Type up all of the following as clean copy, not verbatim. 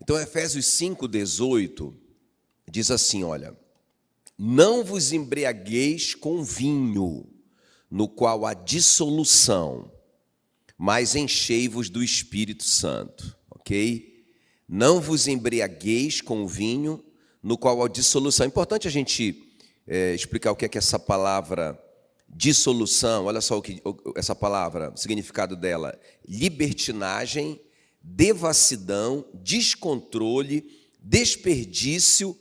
Então, Efésios 5,18 diz assim, olha: não vos embriagueis com vinho, no qual há dissolução, mas enchei-vos do Espírito Santo, ok? Não vos embriagueis com vinho, no qual há dissolução. É importante a gente explicar o que é essa palavra dissolução. Olha só essa palavra, o significado dela: libertinagem, devassidão, descontrole, desperdício,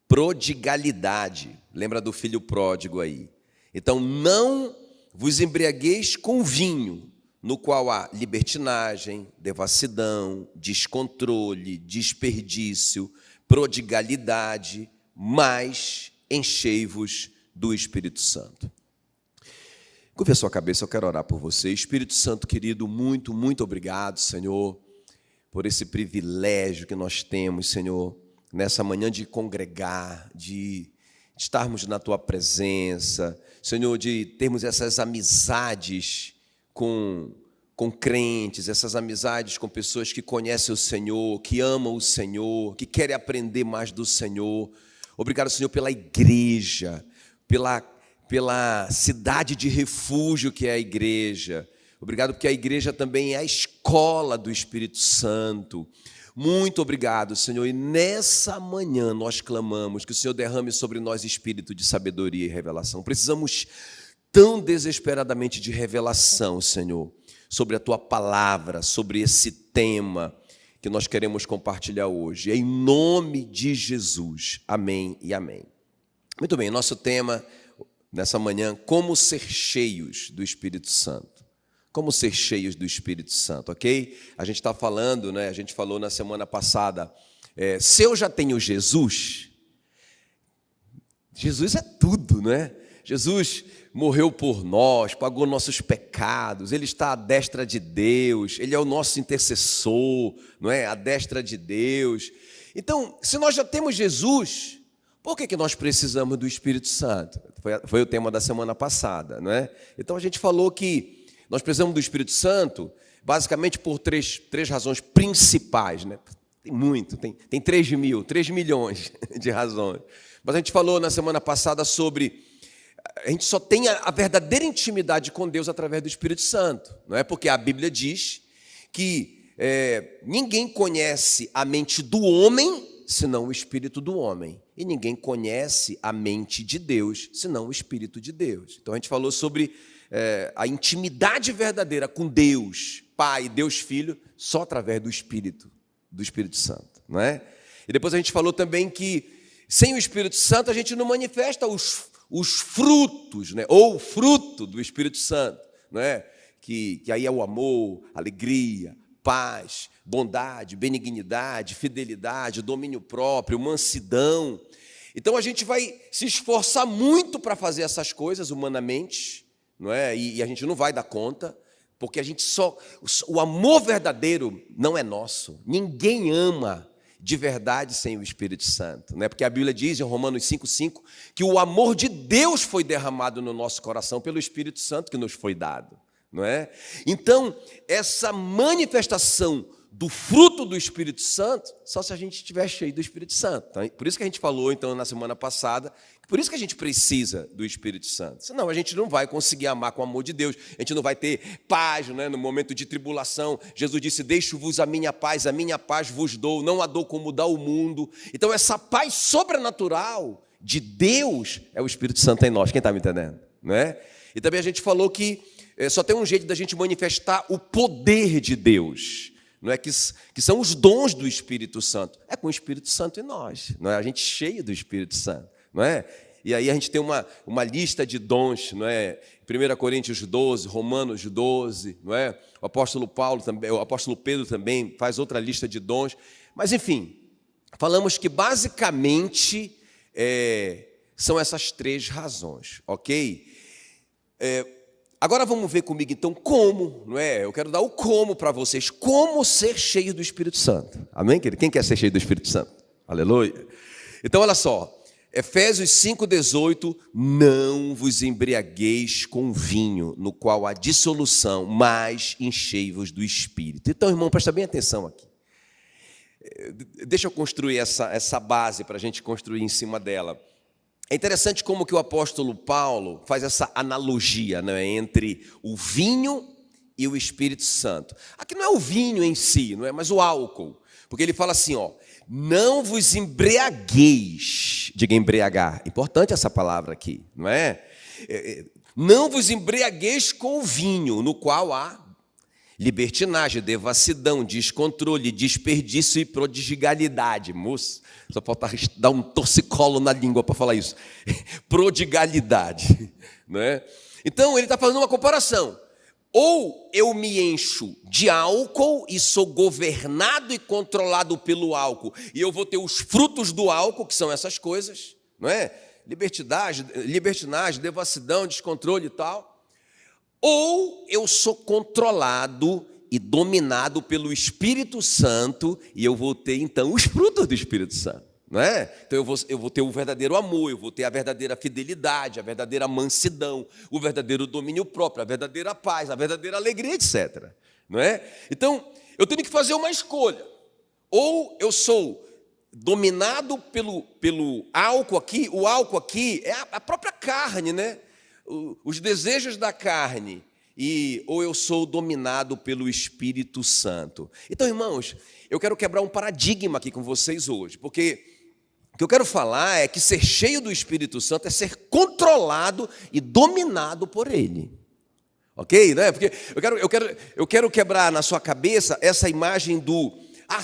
prodigalidade. Lembra do filho pródigo aí? Então, não vos embriagueis com vinho, no qual há libertinagem, devassidão, descontrole, desperdício, prodigalidade, mas enchei-vos do Espírito Santo. Curva a sua cabeça, eu quero orar por você. Espírito Santo querido, muito, muito obrigado, Senhor, por esse privilégio que nós temos, Senhor, nessa manhã de congregar, de estarmos na Tua presença, Senhor, de termos essas amizades com crentes, essas amizades com pessoas que conhecem o Senhor, que amam o Senhor, que querem aprender mais do Senhor. Obrigado, Senhor, pela igreja, pela cidade de refúgio que é a igreja. Obrigado porque a igreja também é a escola do Espírito Santo. Muito obrigado, Senhor. E nessa manhã nós clamamos que o Senhor derrame sobre nós espírito de sabedoria e revelação. Precisamos tão desesperadamente de revelação, Senhor, sobre a Tua palavra, sobre esse tema que nós queremos compartilhar hoje. Em nome de Jesus. Amém e amém. Muito bem, nosso tema nessa manhã: como ser cheios do Espírito Santo. Como ser cheios do Espírito Santo, ok? A gente está falando, né? A gente falou na semana passada, se eu já tenho Jesus, Jesus é tudo, né? Jesus morreu por nós, pagou nossos pecados, Ele está à destra de Deus, Ele é o nosso intercessor, não é? À destra de Deus. Então, se nós já temos Jesus, por que nós precisamos do Espírito Santo? Foi o tema da semana passada, não é? Então, a gente falou que nós precisamos do Espírito Santo basicamente por três razões principais, né? Tem muito, tem 3 milhões de razões. Mas a gente falou na semana passada sobre a gente só tem a verdadeira intimidade com Deus através do Espírito Santo, não é? Porque a Bíblia diz que ninguém conhece a mente do homem senão o Espírito do homem, e ninguém conhece a mente de Deus senão o Espírito de Deus. Então a gente falou sobre a intimidade verdadeira com Deus Pai, Deus Filho, só através do Espírito Santo, não é? E depois a gente falou também que sem o Espírito Santo a gente não manifesta os frutos, né? Ou o fruto do Espírito Santo, não é? Que aí é o amor, alegria, paz, bondade, benignidade, fidelidade, domínio próprio, mansidão. Então a gente vai se esforçar muito para fazer essas coisas humanamente, não é? E a gente não vai dar conta, porque o amor verdadeiro não é nosso. Ninguém ama de verdade sem o Espírito Santo, não é? Porque a Bíblia diz em Romanos 5,5 que o amor de Deus foi derramado no nosso coração pelo Espírito Santo que nos foi dado, não é? Então, essa manifestação do fruto do Espírito Santo, só se a gente estiver cheio do Espírito Santo. Então, por isso que a gente falou, então, na semana passada, por isso que a gente precisa do Espírito Santo. Senão a gente não vai conseguir amar com o amor de Deus, a gente não vai ter paz, né, no momento de tribulação. Jesus disse: deixo-vos a minha paz vos dou, não a dou como dá o mundo. Então essa paz sobrenatural de Deus é o Espírito Santo em nós. Quem está me entendendo? Não é? E também a gente falou que só tem um jeito da gente manifestar o poder de Deus, não é? Que são os dons do Espírito Santo. É com o Espírito Santo em nós, não é? A gente cheio do Espírito Santo, não é? E aí a gente tem uma lista de dons, não é? 1 Coríntios 12, Romanos 12, não é? O apóstolo Pedro também faz outra lista de dons. Mas, enfim, falamos que basicamente são essas 3 razões, ok? Agora vamos ver comigo, então, como, não é? Eu quero dar o como para vocês. Como ser cheio do Espírito Santo. Amém, querido? Quem quer ser cheio do Espírito Santo? Aleluia. Então, olha só. Efésios 5,18, não vos embriagueis com vinho, no qual há dissolução, mas enchei-vos do Espírito. Então, irmão, presta bem atenção aqui. Deixa eu construir essa base para a gente construir em cima dela. É interessante como que o apóstolo Paulo faz essa analogia, né, entre o vinho e o Espírito Santo. Aqui não é o vinho em si, não é, mas o álcool. Porque ele fala assim, ó, não vos embriagueis. Diga embriagar. Importante essa palavra aqui, não é? Não vos embriagueis com o vinho, no qual há libertinagem, devassidão, descontrole, desperdício e prodigalidade. Moço, só falta dar um torcicolo na língua para falar isso. Prodigalidade, né? Então, ele está fazendo uma comparação. Ou eu me encho de álcool e sou governado e controlado pelo álcool, e eu vou ter os frutos do álcool, que são essas coisas, não é? Libertinagem, devassidão, descontrole e tal. Ou eu sou controlado e dominado pelo Espírito Santo, e eu vou ter, então, os frutos do Espírito Santo, não é? Então, eu vou ter o verdadeiro amor, eu vou ter a verdadeira fidelidade, a verdadeira mansidão, o verdadeiro domínio próprio, a verdadeira paz, a verdadeira alegria, etc. Não é? Então, eu tenho que fazer uma escolha. Ou eu sou dominado pelo álcool aqui, o álcool aqui é a própria carne, né? Os desejos da carne, ou eu sou dominado pelo Espírito Santo. Então, irmãos, eu quero quebrar um paradigma aqui com vocês hoje, porque o que eu quero falar é que ser cheio do Espírito Santo é ser controlado e dominado por Ele. Ok? Né? Porque eu quero quebrar na sua cabeça essa imagem do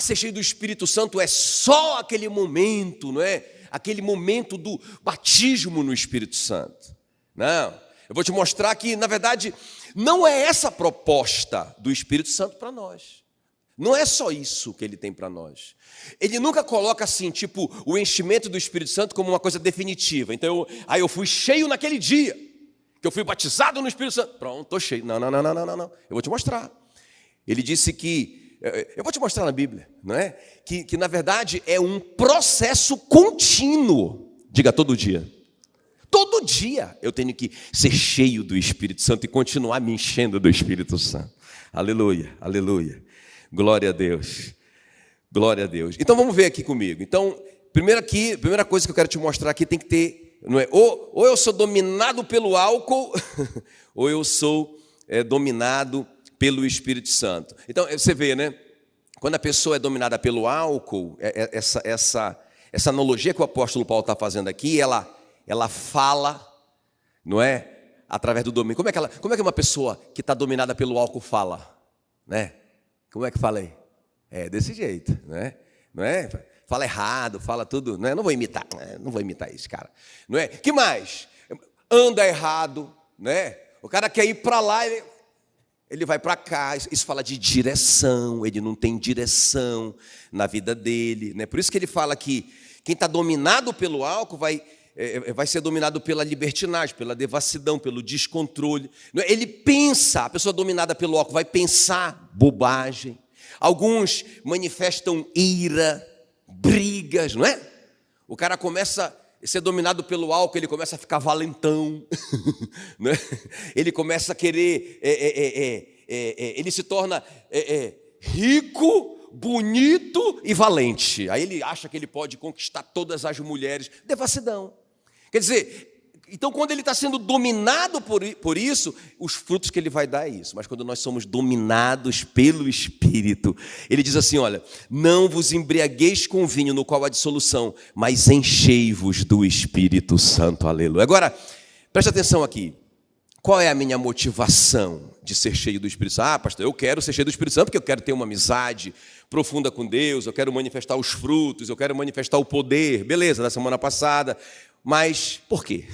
ser cheio do Espírito Santo é só aquele momento, não é? Aquele momento do batismo no Espírito Santo. Não, eu vou te mostrar que, na verdade, não é essa a proposta do Espírito Santo para nós. Não é só isso que ele tem para nós. Ele nunca coloca assim, tipo, o enchimento do Espírito Santo como uma coisa definitiva. Então, eu fui cheio naquele dia, que eu fui batizado no Espírito Santo. Pronto, estou cheio. Não. Eu vou te mostrar. Ele disse que, eu vou te mostrar na Bíblia, não é? Que na verdade, é um processo contínuo. Diga, todo dia. Todo dia eu tenho que ser cheio do Espírito Santo e continuar me enchendo do Espírito Santo. Aleluia, aleluia. Glória a Deus. Glória a Deus. Então vamos ver aqui comigo. Então, primeira coisa que eu quero te mostrar aqui tem que ter, não é? Ou eu sou dominado pelo álcool, ou eu sou dominado pelo Espírito Santo. Então, você vê, né? Quando a pessoa é dominada pelo álcool, essa analogia que o apóstolo Paulo está fazendo aqui, ela fala, não é? Através do domínio. Como é que uma pessoa que está dominada pelo álcool fala? Né? Como é que fala aí? É desse jeito, né? Não é? Fala errado, fala tudo, né? Não vou imitar esse cara. Não é? Que mais? Anda errado, né? O cara quer ir para lá, ele vai para cá. Isso fala de direção, ele não tem direção na vida dele, né? Por isso que ele fala que quem está dominado pelo álcool vai ser dominado pela libertinagem, pela devassidão, pelo descontrole. Ele pensa, a pessoa dominada pelo álcool vai pensar bobagem. Alguns manifestam ira, brigas, não é? O cara começa a ser dominado pelo álcool, ele começa a ficar valentão, né? Ele começa a querer, ele se torna rico, bonito e valente. Aí ele acha que ele pode conquistar todas as mulheres. Devassidão. Quer dizer, então quando ele está sendo dominado por isso, os frutos que ele vai dar é isso. Mas quando nós somos dominados pelo Espírito, ele diz assim, olha, não vos embriagueis com vinho no qual há dissolução, mas enchei-vos do Espírito Santo, aleluia. Agora, preste atenção aqui, qual é a minha motivação de ser cheio do Espírito Santo? Pastor, eu quero ser cheio do Espírito Santo porque eu quero ter uma amizade profunda com Deus, eu quero manifestar os frutos, eu quero manifestar o poder, beleza, na semana passada. Mas por quê?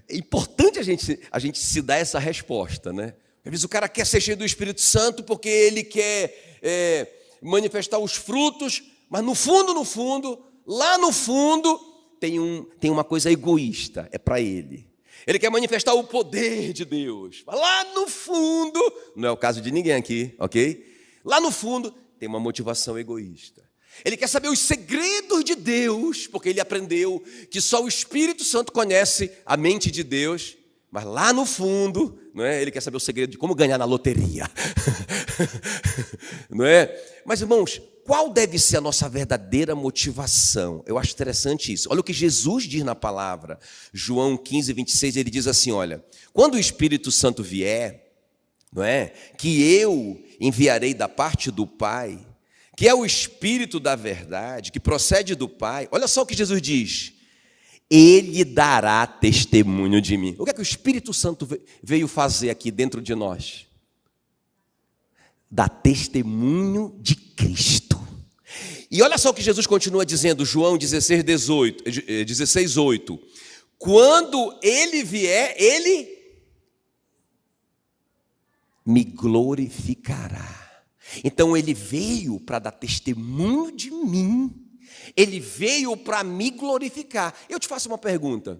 É importante a gente se dar essa resposta, né? Às vezes o cara quer ser cheio do Espírito Santo porque ele quer manifestar os frutos, mas no fundo, lá no fundo, tem uma coisa egoísta, é para ele. Ele quer manifestar o poder de Deus, mas lá no fundo, não é o caso de ninguém aqui, ok? Lá no fundo tem uma motivação egoísta. Ele quer saber os segredos de Deus, porque ele aprendeu que só o Espírito Santo conhece a mente de Deus, Mas lá no fundo, não é? Ele quer saber o segredo de como ganhar na loteria. Não é? Mas, irmãos, qual deve ser a nossa verdadeira motivação? Eu acho interessante isso. Olha o que Jesus diz na palavra. João 15, 26, ele diz assim, olha, quando o Espírito Santo vier, não é? Que eu enviarei da parte do Pai, que é o Espírito da verdade, que procede do Pai. Olha só o que Jesus diz. Ele dará testemunho de mim. O que é que o Espírito Santo veio fazer aqui dentro de nós? Dar testemunho de Cristo. E olha só o que Jesus continua dizendo, João 16, 8. Quando ele vier, ele me glorificará. Então ele veio para dar testemunho de mim. Ele veio para me glorificar. Eu te faço uma pergunta.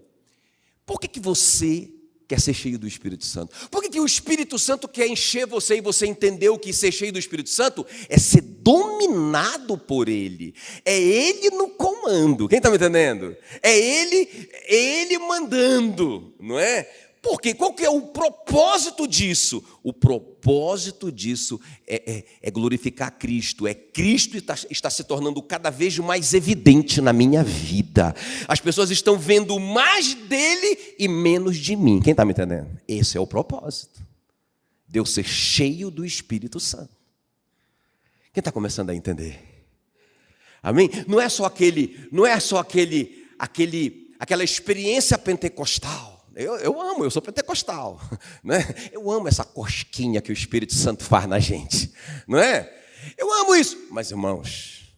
Por que você quer ser cheio do Espírito Santo? Por que o Espírito Santo quer encher você e você entendeu que ser cheio do Espírito Santo é ser dominado por Ele? É Ele no comando. Quem está me entendendo? É Ele mandando, não é? Por quê? Qual que é o propósito disso? O propósito disso é glorificar Cristo. É Cristo está se tornando cada vez mais evidente na minha vida. As pessoas estão vendo mais dele e menos de mim. Quem está me entendendo? Esse é o propósito. De eu ser cheio do Espírito Santo. Quem está começando a entender? Amém? Não é só aquela experiência pentecostal. Eu amo, eu sou pentecostal, né? Eu amo essa cosquinha que o Espírito Santo faz na gente, não é? Eu amo isso, mas irmãos,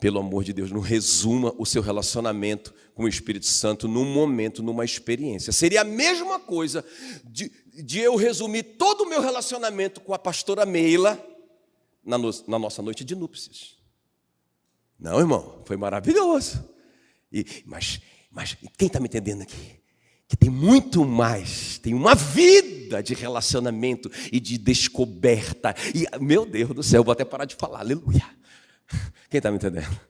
pelo amor de Deus, não resuma o seu relacionamento com o Espírito Santo num momento, numa experiência. Seria a mesma coisa de eu resumir todo o meu relacionamento com a pastora Meila na nossa noite de núpcias. Não, irmão, foi maravilhoso. Mas quem está me entendendo aqui? Que tem muito mais, tem uma vida de relacionamento e de descoberta. E, meu Deus do céu, eu vou até parar de falar, aleluia. Quem está me entendendo?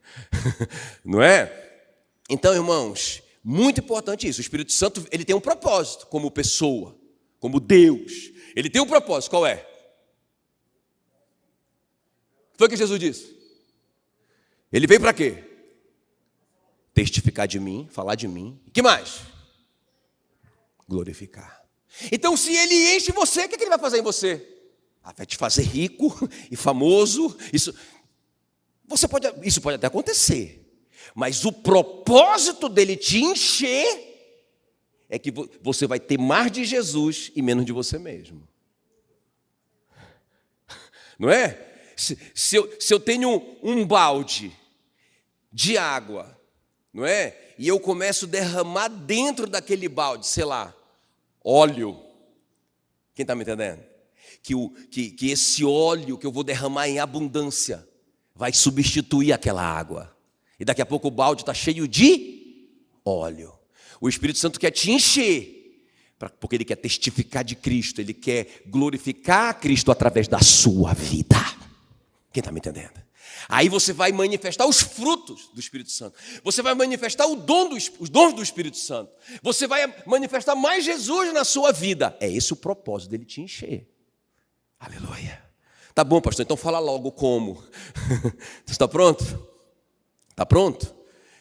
Não é? Então, irmãos, muito importante isso. O Espírito Santo, ele tem um propósito como pessoa, como Deus. Ele tem um propósito, qual é? Foi o que Jesus disse. Ele veio para quê? Testificar de mim, falar de mim. O que mais? Glorificar. Então, se ele enche você, o que ele vai fazer em você? Vai te fazer rico e famoso. Isso pode até acontecer. Mas o propósito dele te encher é que você vai ter mais de Jesus e menos de você mesmo. Não é? Se eu tenho um balde de água, não é? E eu começo a derramar dentro daquele balde, sei lá, óleo. Quem está me entendendo? Que esse óleo que eu vou derramar em abundância vai substituir aquela água. E daqui a pouco o balde está cheio de óleo. O Espírito Santo quer te encher, porque ele quer testificar de Cristo, ele quer glorificar Cristo através da sua vida. Quem está me entendendo? Aí você vai manifestar os frutos do Espírito Santo. Você vai manifestar os dons do Espírito Santo. Você vai manifestar mais Jesus na sua vida. É esse o propósito dele te encher. Aleluia. Tá bom, pastor, então fala logo como. Você está pronto? Está pronto?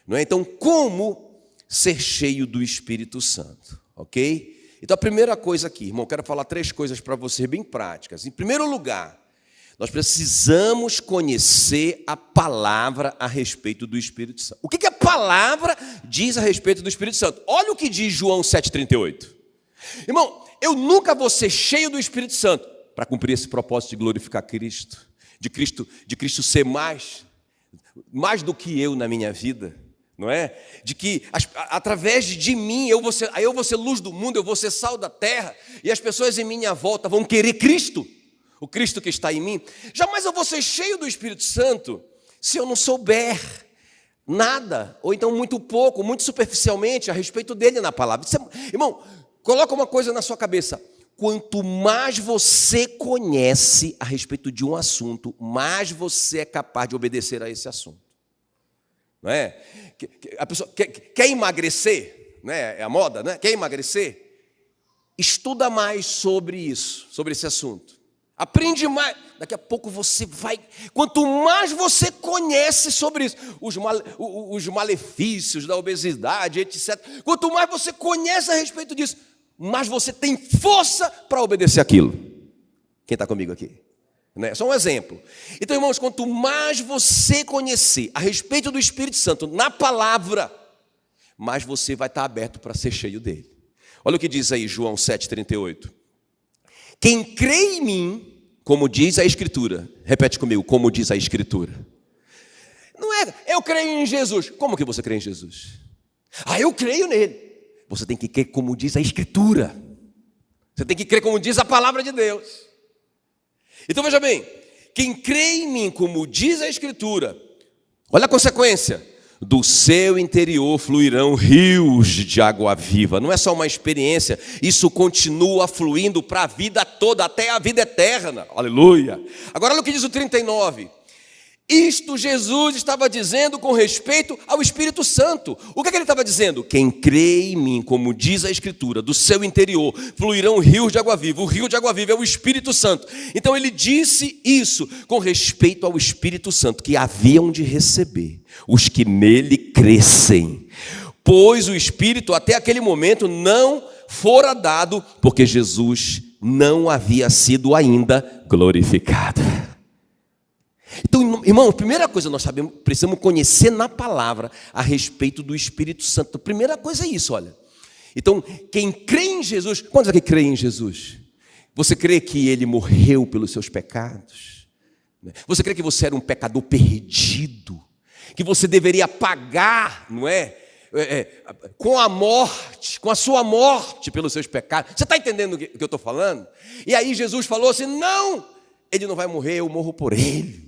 Não é? Então, como ser cheio do Espírito Santo? Ok? Então, a primeira coisa aqui, irmão, eu quero falar 3 coisas para você bem práticas. Em primeiro lugar, nós precisamos conhecer a palavra a respeito do Espírito Santo. O que a palavra diz a respeito do Espírito Santo? Olha o que diz João 7,38. Irmão, eu nunca vou ser cheio do Espírito Santo para cumprir esse propósito de glorificar Cristo, de Cristo ser mais do que eu na minha vida, não é? De que através de mim eu vou ser luz do mundo, eu vou ser sal da terra, e as pessoas em minha volta vão querer Cristo. O Cristo que está em mim. Jamais eu vou ser cheio do Espírito Santo se eu não souber nada, ou então muito pouco, muito superficialmente a respeito dele na palavra. Irmão, coloca uma coisa na sua cabeça. Quanto mais você conhece a respeito de um assunto, mais você é capaz de obedecer a esse assunto. Não é? A pessoa quer emagrecer, não é? É a moda, né? Quer emagrecer? Estuda mais sobre isso, sobre esse assunto. Aprende mais. Daqui a pouco você vai... Quanto mais você conhece sobre isso, os malefícios da obesidade, etc. Quanto mais você conhece a respeito disso, mais você tem força para obedecer aquilo. Quem está comigo aqui? Né? Só um exemplo. Então, irmãos, quanto mais você conhecer a respeito do Espírito Santo na palavra, mais você vai estar aberto para ser cheio dele. Olha o que diz aí João 7,38. Quem crê em mim, como diz a Escritura, repete comigo, como diz a Escritura. Não é, eu creio em Jesus. Como que você crê em Jesus? Eu creio nele. Você tem que crer como diz a Escritura. Você tem que crer como diz a palavra de Deus. Então veja bem, quem crê em mim, como diz a Escritura, olha a consequência. Do seu interior fluirão rios de água viva. Não é só uma experiência, isso continua fluindo para a vida toda, até a vida eterna. Aleluia. Agora olha o que diz o 39. Isto Jesus estava dizendo com respeito ao Espírito Santo. O que é que ele estava dizendo? Quem crê em mim, como diz a Escritura, do seu interior fluirão rios de água viva. O rio de água viva é o Espírito Santo. Então ele disse isso com respeito ao Espírito Santo, que haviam de receber os que nele crescem. Pois o Espírito até aquele momento não fora dado, porque Jesus não havia sido ainda glorificado. Então, irmão, a primeira coisa nós sabemos, precisamos conhecer na palavra a respeito do Espírito Santo. A primeira coisa é isso, olha. Então, quem crê em Jesus, quantos aqui creem em Jesus? Você crê que ele morreu pelos seus pecados? Você crê que você era um pecador perdido? Que você deveria pagar, não é? Com a morte, com a sua morte pelos seus pecados. Você está entendendo o que eu estou falando? E aí Jesus falou assim, não, ele não vai morrer, eu morro por ele.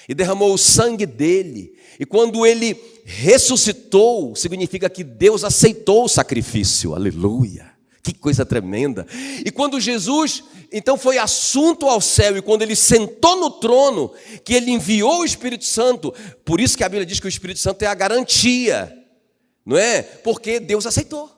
E derramou o sangue dele. E quando ele ressuscitou, significa que Deus aceitou o sacrifício. Aleluia. Que coisa tremenda. E quando Jesus, então, foi assunto ao céu, e quando ele sentou no trono, que ele enviou o Espírito Santo, por isso que a Bíblia diz que o Espírito Santo é a garantia, não é? Porque Deus aceitou.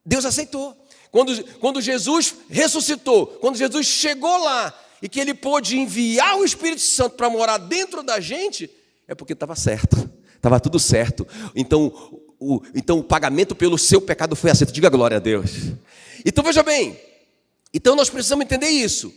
Deus aceitou. Quando Jesus ressuscitou, quando Jesus chegou lá, e que ele pôde enviar o Espírito Santo para morar dentro da gente, é porque estava certo, estava tudo certo. Então o pagamento pelo seu pecado foi aceito. Diga glória a Deus. Então veja bem, então nós precisamos entender isso.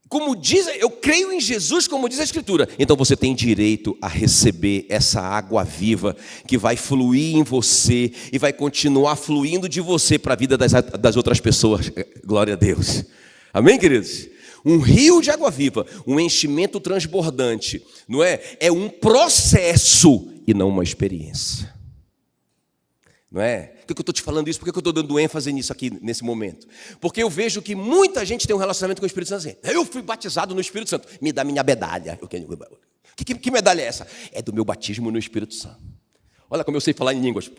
Como diz, eu creio em Jesus, como diz a Escritura. Então você tem direito a receber essa água viva que vai fluir em você e vai continuar fluindo de você para a vida das outras pessoas. Glória a Deus. Amém, queridos? Um rio de água viva, um enchimento transbordante, não é? É um processo e não uma experiência. Não é? Por que eu estou te falando isso? Por que eu estou dando ênfase nisso aqui, nesse momento? Porque eu vejo que muita gente tem um relacionamento com o Espírito Santo assim. Eu fui batizado no Espírito Santo, me dá minha medalha. Que medalha é essa? É do meu batismo no Espírito Santo. Olha como eu sei falar em línguas.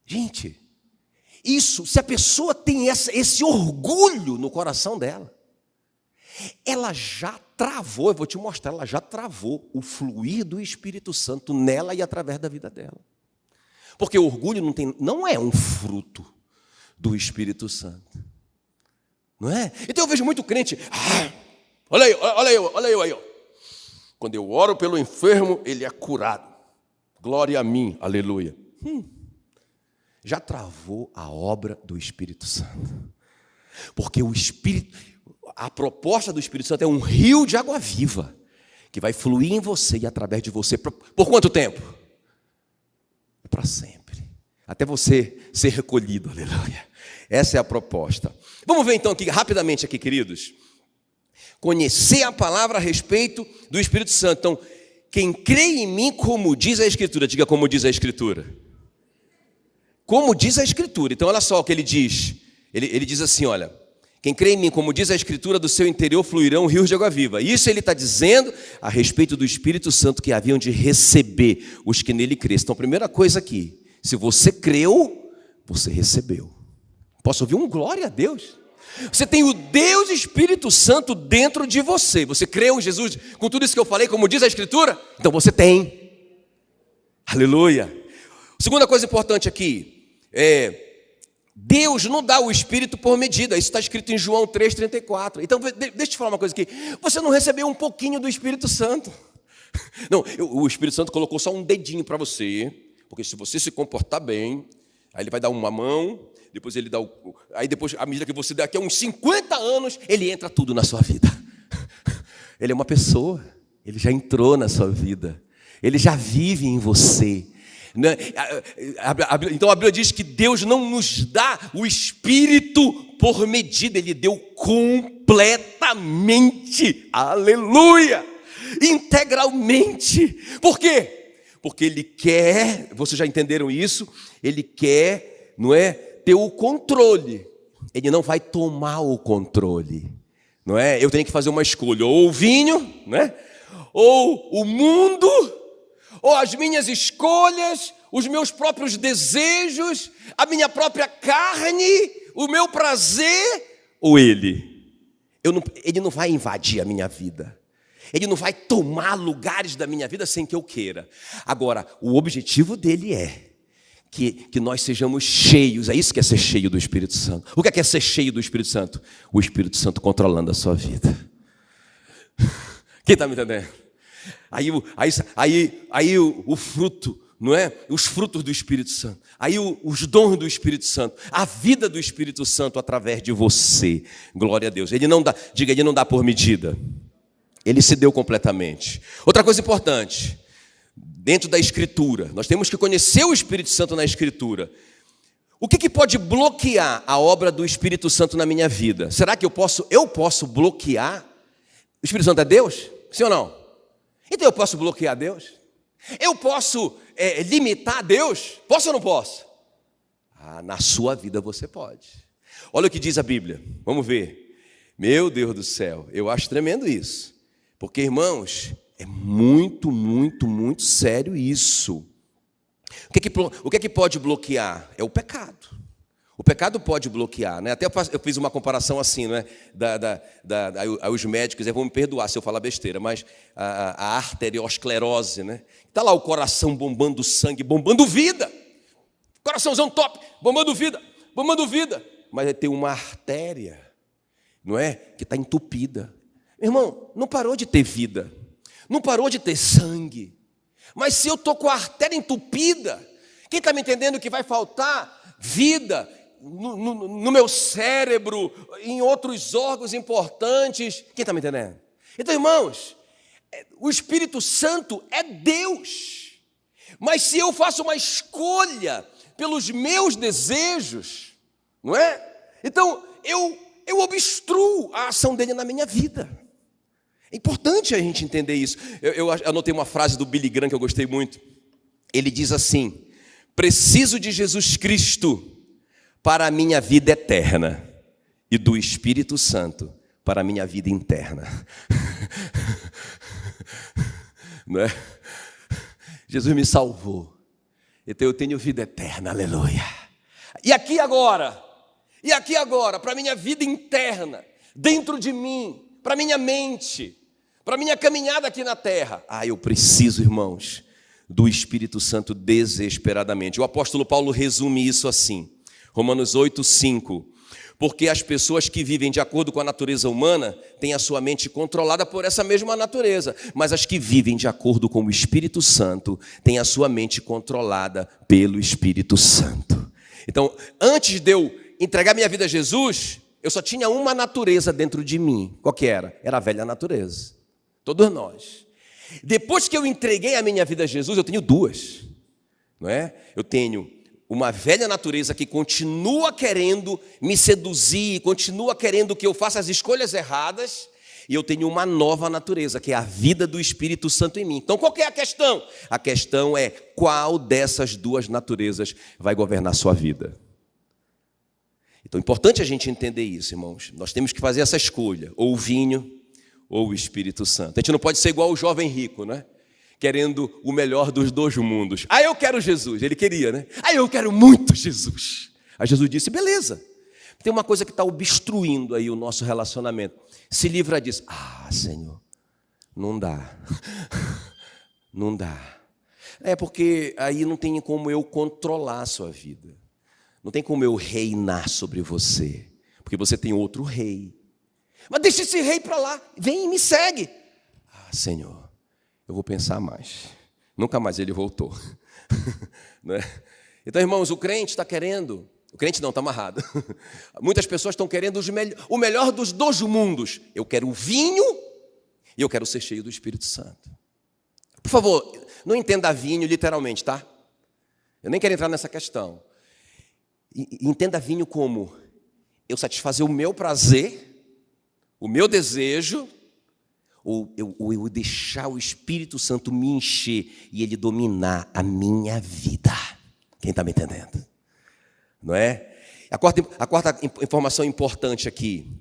Gente, isso, se a pessoa tem esse orgulho no coração dela, ela já travou, eu vou te mostrar, ela já travou o fluir do Espírito Santo nela e através da vida dela. Porque o orgulho não é um fruto do Espírito Santo. Não é? Então eu vejo muito crente, olha aí. Quando eu oro pelo enfermo, ele é curado. Glória a mim, aleluia. Já travou a obra do Espírito Santo. Porque o Espírito, a proposta do Espírito Santo é um rio de água viva que vai fluir em você e através de você. Por quanto tempo? Para sempre. Até você ser recolhido, aleluia. Essa é a proposta. Vamos ver então aqui, rapidamente aqui, queridos. Conhecer a palavra a respeito do Espírito Santo. Então, quem crê em mim, como diz a Escritura, diga como diz a Escritura. Como diz a Escritura. Então olha só o que ele diz. Ele diz assim, olha, quem crê em mim, como diz a Escritura, do seu interior fluirão rios de água viva. Isso ele está dizendo a respeito do Espírito Santo que haviam de receber os que nele crescem. Então, primeira coisa aqui, se você creu, você recebeu. Posso ouvir um glória a Deus? Você tem o Deus Espírito Santo dentro de você. Você creu em Jesus com tudo isso que eu falei, como diz a Escritura? Então você tem. Aleluia. Segunda coisa importante aqui é Deus não dá o Espírito por medida. Isso está escrito em João 3,34. Então, deixa eu te falar uma coisa aqui. Você não recebeu um pouquinho do Espírito Santo. Não, o Espírito Santo colocou só um dedinho para você, porque se você se comportar bem, aí ele vai dar uma mão, depois ele dá o... Aí depois, à medida que você daqui a uns 50 anos, ele entra tudo na sua vida. Ele é uma pessoa, ele já entrou na sua vida, ele já vive em você. Então a Bíblia diz que Deus não nos dá o Espírito por medida, Ele deu completamente, aleluia, integralmente. Por quê? Porque Ele quer, vocês já entenderam isso? Ele quer, não é, ter o controle. Ele não vai tomar o controle, não é? Eu tenho que fazer uma escolha, ou o vinho, né? Ou o mundo, ou as minhas escolhas, os meus próprios desejos, a minha própria carne, o meu prazer, ou Ele. Ele não vai invadir a minha vida. Ele não vai tomar lugares da minha vida sem que eu queira. Agora, o objetivo dele é que nós sejamos cheios. É isso que é ser cheio do Espírito Santo. O que é ser cheio do Espírito Santo? O Espírito Santo controlando a sua vida. Quem está me entendendo? Aí o fruto, não é? Os frutos do Espírito Santo. Aí os dons do Espírito Santo. A vida do Espírito Santo através de você. Glória a Deus. Ele não dá, diga, ele não dá por medida. Ele se deu completamente. Outra coisa importante, dentro da Escritura, nós temos que conhecer o Espírito Santo na Escritura. O que pode bloquear a obra do Espírito Santo na minha vida? Será que eu posso bloquear? O Espírito Santo é Deus? Sim ou não? Então eu posso bloquear Deus? Eu posso limitar Deus? Posso ou não posso? Na sua vida você pode. Olha o que diz a Bíblia. Vamos ver. Meu Deus do céu, eu acho tremendo isso. Porque, irmãos, é muito, muito, muito sério isso. O que pode bloquear? É o pecado. O pecado pode bloquear, né? Até eu fiz uma comparação assim, né? Os médicos vão me perdoar se eu falar besteira, mas a arteriosclerose, né? Está lá o coração bombando sangue, bombando vida. Coraçãozão top, bombando vida, mas tem uma artéria, não é? Que está entupida. Irmão, não parou de ter vida, não parou de ter sangue, mas se eu estou com a artéria entupida, quem está me entendendo que vai faltar vida no meu cérebro, em outros órgãos importantes, quem está me entendendo? Então, irmãos, o Espírito Santo é Deus, mas se eu faço uma escolha pelos meus desejos, não é? Então, eu obstruo a ação dele na minha vida. É importante a gente entender isso. Eu anotei uma frase do Billy Graham que eu gostei muito. Ele diz assim: preciso de Jesus Cristo para a minha vida eterna e do Espírito Santo para a minha vida interna. Não é? Jesus me salvou, então eu tenho vida eterna, aleluia. E aqui agora, para a minha vida interna, dentro de mim, para a minha mente, para a minha caminhada aqui na terra. Eu preciso, irmãos, do Espírito Santo desesperadamente. O apóstolo Paulo resume isso assim, Romanos 8:5. Porque as pessoas que vivem de acordo com a natureza humana têm a sua mente controlada por essa mesma natureza, mas as que vivem de acordo com o Espírito Santo têm a sua mente controlada pelo Espírito Santo. Então, antes de eu entregar minha vida a Jesus, eu só tinha uma natureza dentro de mim. Qual que era? Era a velha natureza. Todos nós. Depois que eu entreguei a minha vida a Jesus, eu tenho duas, não é? Eu tenho uma velha natureza que continua querendo me seduzir, continua querendo que eu faça as escolhas erradas, e eu tenho uma nova natureza, que é a vida do Espírito Santo em mim. Então, qual que é a questão? A questão é qual dessas duas naturezas vai governar a sua vida. Então, é importante a gente entender isso, irmãos. Nós temos que fazer essa escolha, ou o vinho, ou o Espírito Santo. A gente não pode ser igual o jovem rico, né? Querendo o melhor dos dois mundos. Eu quero Jesus. Ele queria, né? Eu quero muito Jesus. Aí Jesus disse, beleza. Tem uma coisa que está obstruindo aí o nosso relacionamento. Se livra disso. Senhor, não dá. Não dá. Porque aí não tem como eu controlar a sua vida. Não tem como eu reinar sobre você, porque você tem outro rei. Mas deixa esse rei para lá, vem e me segue. Ah, Senhor, eu vou pensar mais. Nunca mais ele voltou. Não é? Então, irmãos, o crente está querendo... O crente não, está amarrado. Muitas pessoas estão querendo o melhor dos dois mundos. Eu quero o vinho e eu quero ser cheio do Espírito Santo. Por favor, não entenda vinho literalmente, tá? Eu nem quero entrar nessa questão. Entenda vinho como eu satisfazer o meu prazer, o meu desejo, ou eu deixar o Espírito Santo me encher e ele dominar a minha vida. Quem está me entendendo? Não é? A quarta informação importante aqui,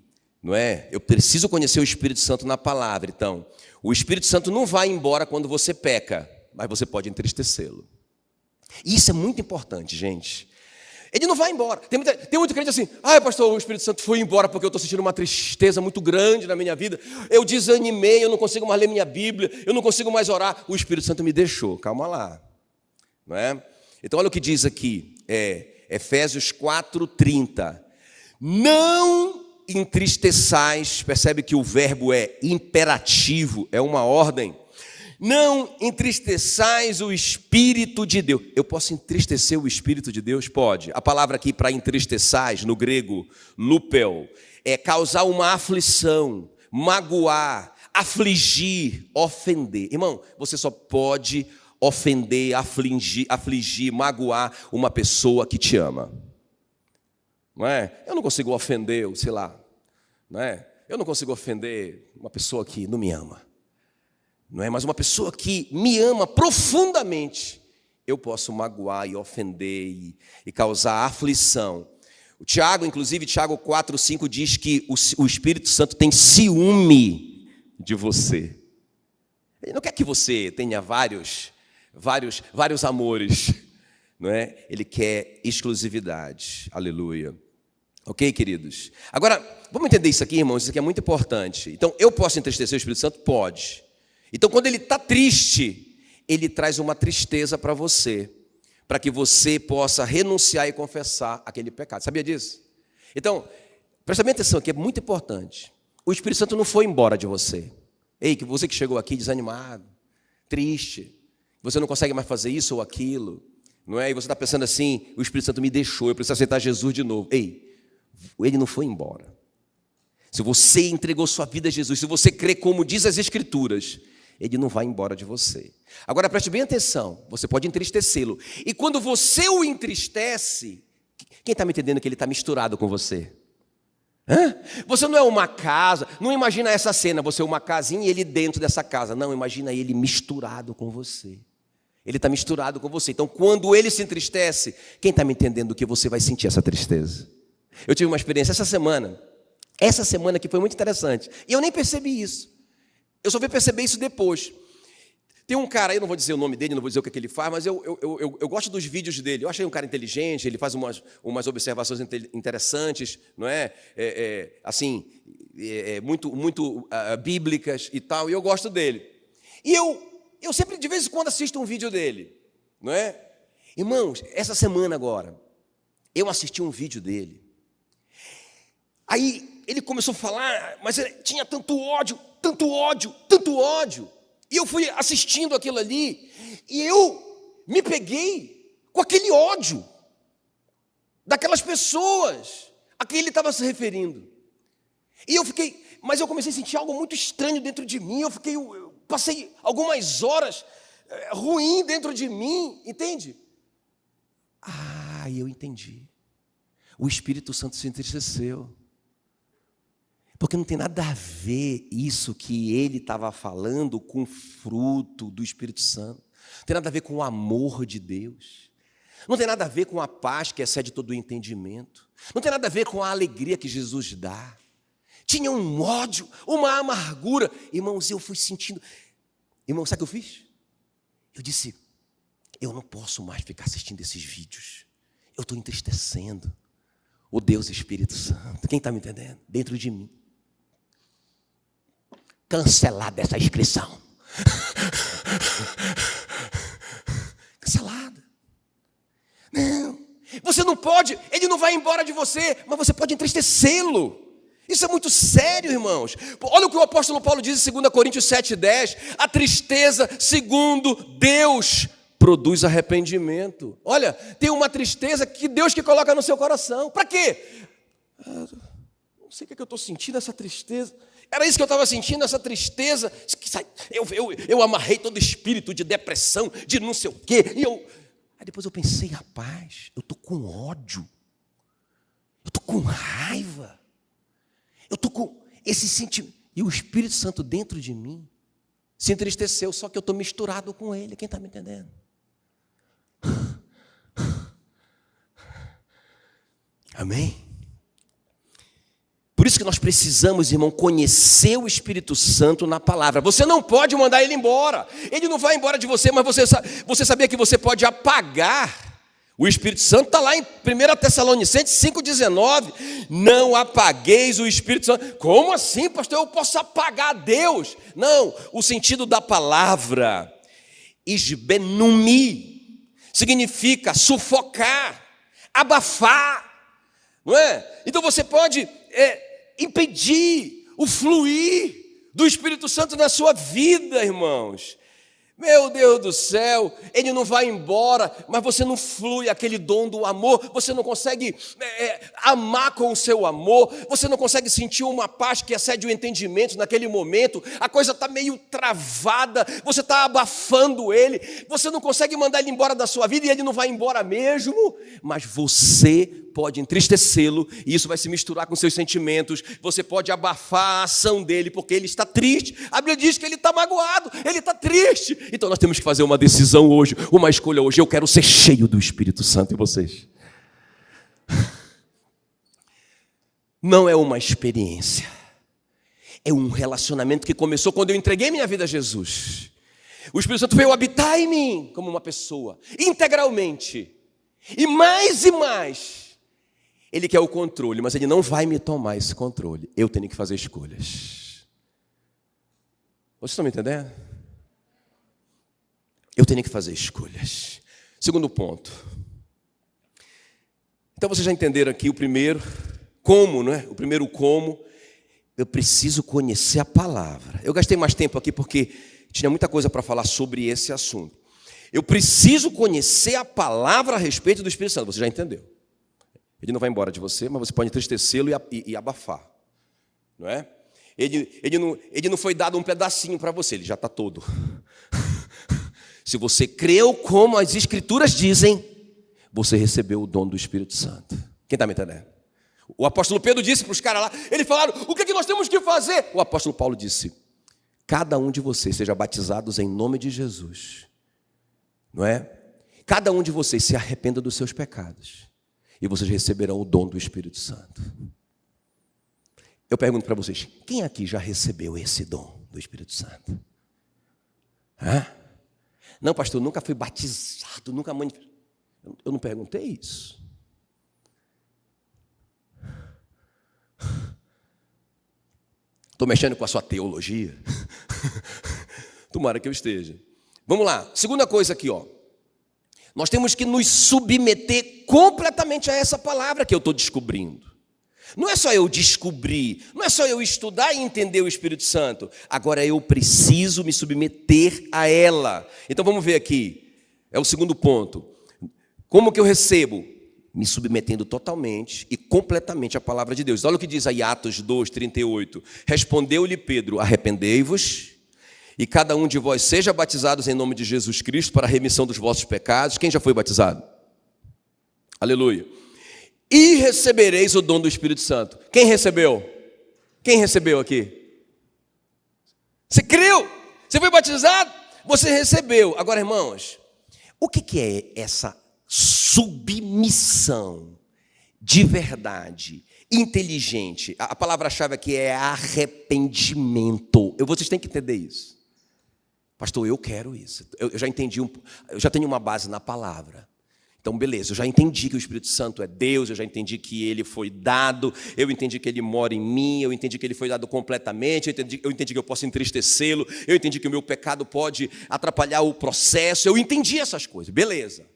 não é? Eu preciso conhecer o Espírito Santo na palavra. Então, o Espírito Santo não vai embora quando você peca, mas você pode entristecê-lo. E isso é muito importante, gente. Ele não vai embora. Tem muito crente assim, pastor, o Espírito Santo foi embora porque eu estou sentindo uma tristeza muito grande na minha vida. Eu desanimei, eu não consigo mais ler minha Bíblia, eu não consigo mais orar. O Espírito Santo me deixou. Calma lá. Não é? Então, olha o que diz aqui, Efésios 4:30. Não entristeçais, percebe que o verbo é imperativo, é uma ordem. Não entristeçais o Espírito de Deus. Eu posso entristecer o Espírito de Deus? Pode. A palavra aqui para entristeçais, no grego, lupel, é causar uma aflição, magoar, afligir, ofender. Irmão, você só pode ofender, afligir, magoar uma pessoa que te ama. Não é? Eu não consigo ofender, sei lá, não é? Eu não consigo ofender uma pessoa que não me ama. Não é? Mas uma pessoa que me ama profundamente, eu posso magoar e ofender e causar aflição. O Tiago, inclusive, Tiago 4:5 diz que o Espírito Santo tem ciúme de você. Ele não quer que você tenha vários amores, não é? Ele quer exclusividade. Aleluia. Ok, queridos? Agora, vamos entender isso aqui, irmãos, isso aqui é muito importante. Então, eu posso entristecer o Espírito Santo? Pode. Então, quando ele está triste, ele traz uma tristeza para você, para que você possa renunciar e confessar aquele pecado. Sabia disso? Então, presta bem atenção aqui, é muito importante. O Espírito Santo não foi embora de você. Ei, que você que chegou aqui desanimado, triste, você não consegue mais fazer isso ou aquilo, não é? E você está pensando assim, o Espírito Santo me deixou, eu preciso aceitar Jesus de novo. Ei, ele não foi embora. Se você entregou sua vida a Jesus, se você crê como diz as Escrituras, ele não vai embora de você. Agora preste bem atenção, você pode entristecê-lo. E quando você o entristece, quem está me entendendo que ele está misturado com você? Hã? Você não é uma casa, não imagina essa cena, você é uma casinha e ele dentro dessa casa. Não, imagina ele misturado com você. Ele está misturado com você. Então, quando ele se entristece, quem está me entendendo que você vai sentir essa tristeza? Eu tive uma experiência essa semana que foi muito interessante. E eu nem percebi isso. Eu só fui perceber isso depois. Tem um cara aí, não vou dizer o nome dele, não vou dizer o que ele faz, mas eu gosto dos vídeos dele. Eu achei um cara inteligente, ele faz umas observações interessantes, não é? Muito bíblicas e tal, e eu gosto dele. E eu sempre, de vez em quando, assisto um vídeo dele, não é? Irmãos, essa semana agora, eu assisti um vídeo dele. Aí ele começou a falar, mas ele tinha tanto ódio. E eu fui assistindo aquilo ali, e eu me peguei com aquele ódio daquelas pessoas a quem ele estava se referindo. E mas eu comecei a sentir algo muito estranho dentro de mim, eu passei algumas horas ruim dentro de mim, entende? Eu entendi. O Espírito Santo se entristeceu. Porque não tem nada a ver isso que ele estava falando com o fruto do Espírito Santo. Não tem nada a ver com o amor de Deus. Não tem nada a ver com a paz que excede todo o entendimento. Não tem nada a ver com a alegria que Jesus dá. Tinha um ódio, uma amargura. Irmãos, eu fui sentindo... Irmão, sabe o que eu fiz? Eu disse, eu não posso mais ficar assistindo esses vídeos. Eu estou entristecendo o Deus Espírito Santo. Quem está me entendendo? Dentro de mim. Cancelada essa inscrição. Cancelada. Não, Você não pode, ele não vai embora de você, mas você pode entristecê-lo. Isso é muito sério, irmãos. Olha o que o apóstolo Paulo diz em 2 Coríntios 7,10. A tristeza, segundo Deus, produz arrependimento. Olha, tem uma tristeza que Deus que coloca no seu coração. Para quê? Não sei o que eu estou sentindo, essa tristeza. Era isso que eu estava sentindo, essa tristeza. Eu amarrei todo espírito de depressão, de não sei o quê. Aí depois eu pensei, rapaz, eu estou com ódio. Eu estou com raiva. Eu estou com esse sentimento. E o Espírito Santo dentro de mim se entristeceu, só que eu estou misturado com ele. Quem está me entendendo? Amém? Por isso que nós precisamos, irmão, conhecer o Espírito Santo na palavra. Você não pode mandar ele embora. Ele não vai embora de você, mas você sabia que você pode apagar. O Espírito Santo está lá em 1 Tessalonicenses 5,19. Não apagueis o Espírito Santo. Como assim, pastor? Eu posso apagar Deus? Não, o sentido da palavra isbenumi significa sufocar, abafar, não é? Então você pode impedir o fluir do Espírito Santo na sua vida, irmãos. Meu Deus do céu, ele não vai embora, mas você não flui aquele dom do amor, você não consegue amar com o seu amor, você não consegue sentir uma paz que excede o entendimento naquele momento, a coisa está meio travada, você está abafando ele, você não consegue mandar ele embora da sua vida e ele não vai embora mesmo, mas você pode entristecê-lo e isso vai se misturar com seus sentimentos, você pode abafar a ação dele porque ele está triste, a Bíblia diz que ele está magoado, ele está triste, então nós temos que fazer uma decisão hoje, uma escolha hoje, eu quero ser cheio do Espírito Santo em vocês. Não é uma experiência, é um relacionamento que começou quando eu entreguei minha vida a Jesus. O Espírito Santo veio habitar em mim como uma pessoa, integralmente, e mais, ele quer o controle, mas ele não vai me tomar esse controle. Eu tenho que fazer escolhas. Vocês estão me entendendo? Eu tenho que fazer escolhas. Segundo ponto. Então vocês já entenderam aqui o primeiro, como, não é? O primeiro como, eu preciso conhecer a palavra. Eu gastei mais tempo aqui porque tinha muita coisa para falar sobre esse assunto. Eu preciso conhecer a palavra a respeito do Espírito Santo. Você já entendeu? Ele não vai embora de você, mas você pode entristecê-lo e abafar. Não é? Ele não foi dado um pedacinho para você, ele já está todo. Se você creu como as Escrituras dizem, você recebeu o dom do Espírito Santo. Quem está me entendendo? O apóstolo Pedro disse para os caras lá, eles falaram, o que nós temos que fazer? O apóstolo Paulo disse, cada um de vocês seja batizados em nome de Jesus. Não é? Cada um de vocês se arrependa dos seus pecados e vocês receberão o dom do Espírito Santo. Eu pergunto para vocês, quem aqui já recebeu esse dom do Espírito Santo? Hã? Não, pastor, nunca fui batizado, nunca manifestei. Eu não perguntei isso. Estou mexendo com a sua teologia. Tomara que eu esteja. Vamos lá, segunda coisa aqui, ó. Nós temos que nos submeter completamente a essa palavra que eu estou descobrindo. Não é só eu descobrir, não é só eu estudar e entender o Espírito Santo. Agora eu preciso me submeter a ela. Então vamos ver aqui, é o segundo ponto. Como que eu recebo? Me submetendo totalmente e completamente à palavra de Deus. Olha o que diz aí Atos 2:38. Respondeu-lhe Pedro, arrependei-vos e cada um de vós seja batizados em nome de Jesus Cristo para a remissão dos vossos pecados. Quem já foi batizado? Aleluia. E recebereis o dom do Espírito Santo. Quem recebeu? Quem recebeu aqui? Você creu? Você foi batizado? Você recebeu. Agora, irmãos, o que é essa submissão de verdade, inteligente? A palavra-chave aqui é arrependimento. Vocês têm que entender isso. Pastor, eu quero isso. Eu já entendi, eu já tenho uma base na palavra. Então, beleza, eu já entendi que o Espírito Santo é Deus, eu já entendi que Ele foi dado, eu entendi que Ele mora em mim, eu entendi que Ele foi dado completamente, eu entendi que eu posso entristecê-lo, eu entendi que o meu pecado pode atrapalhar o processo, eu entendi essas coisas, beleza.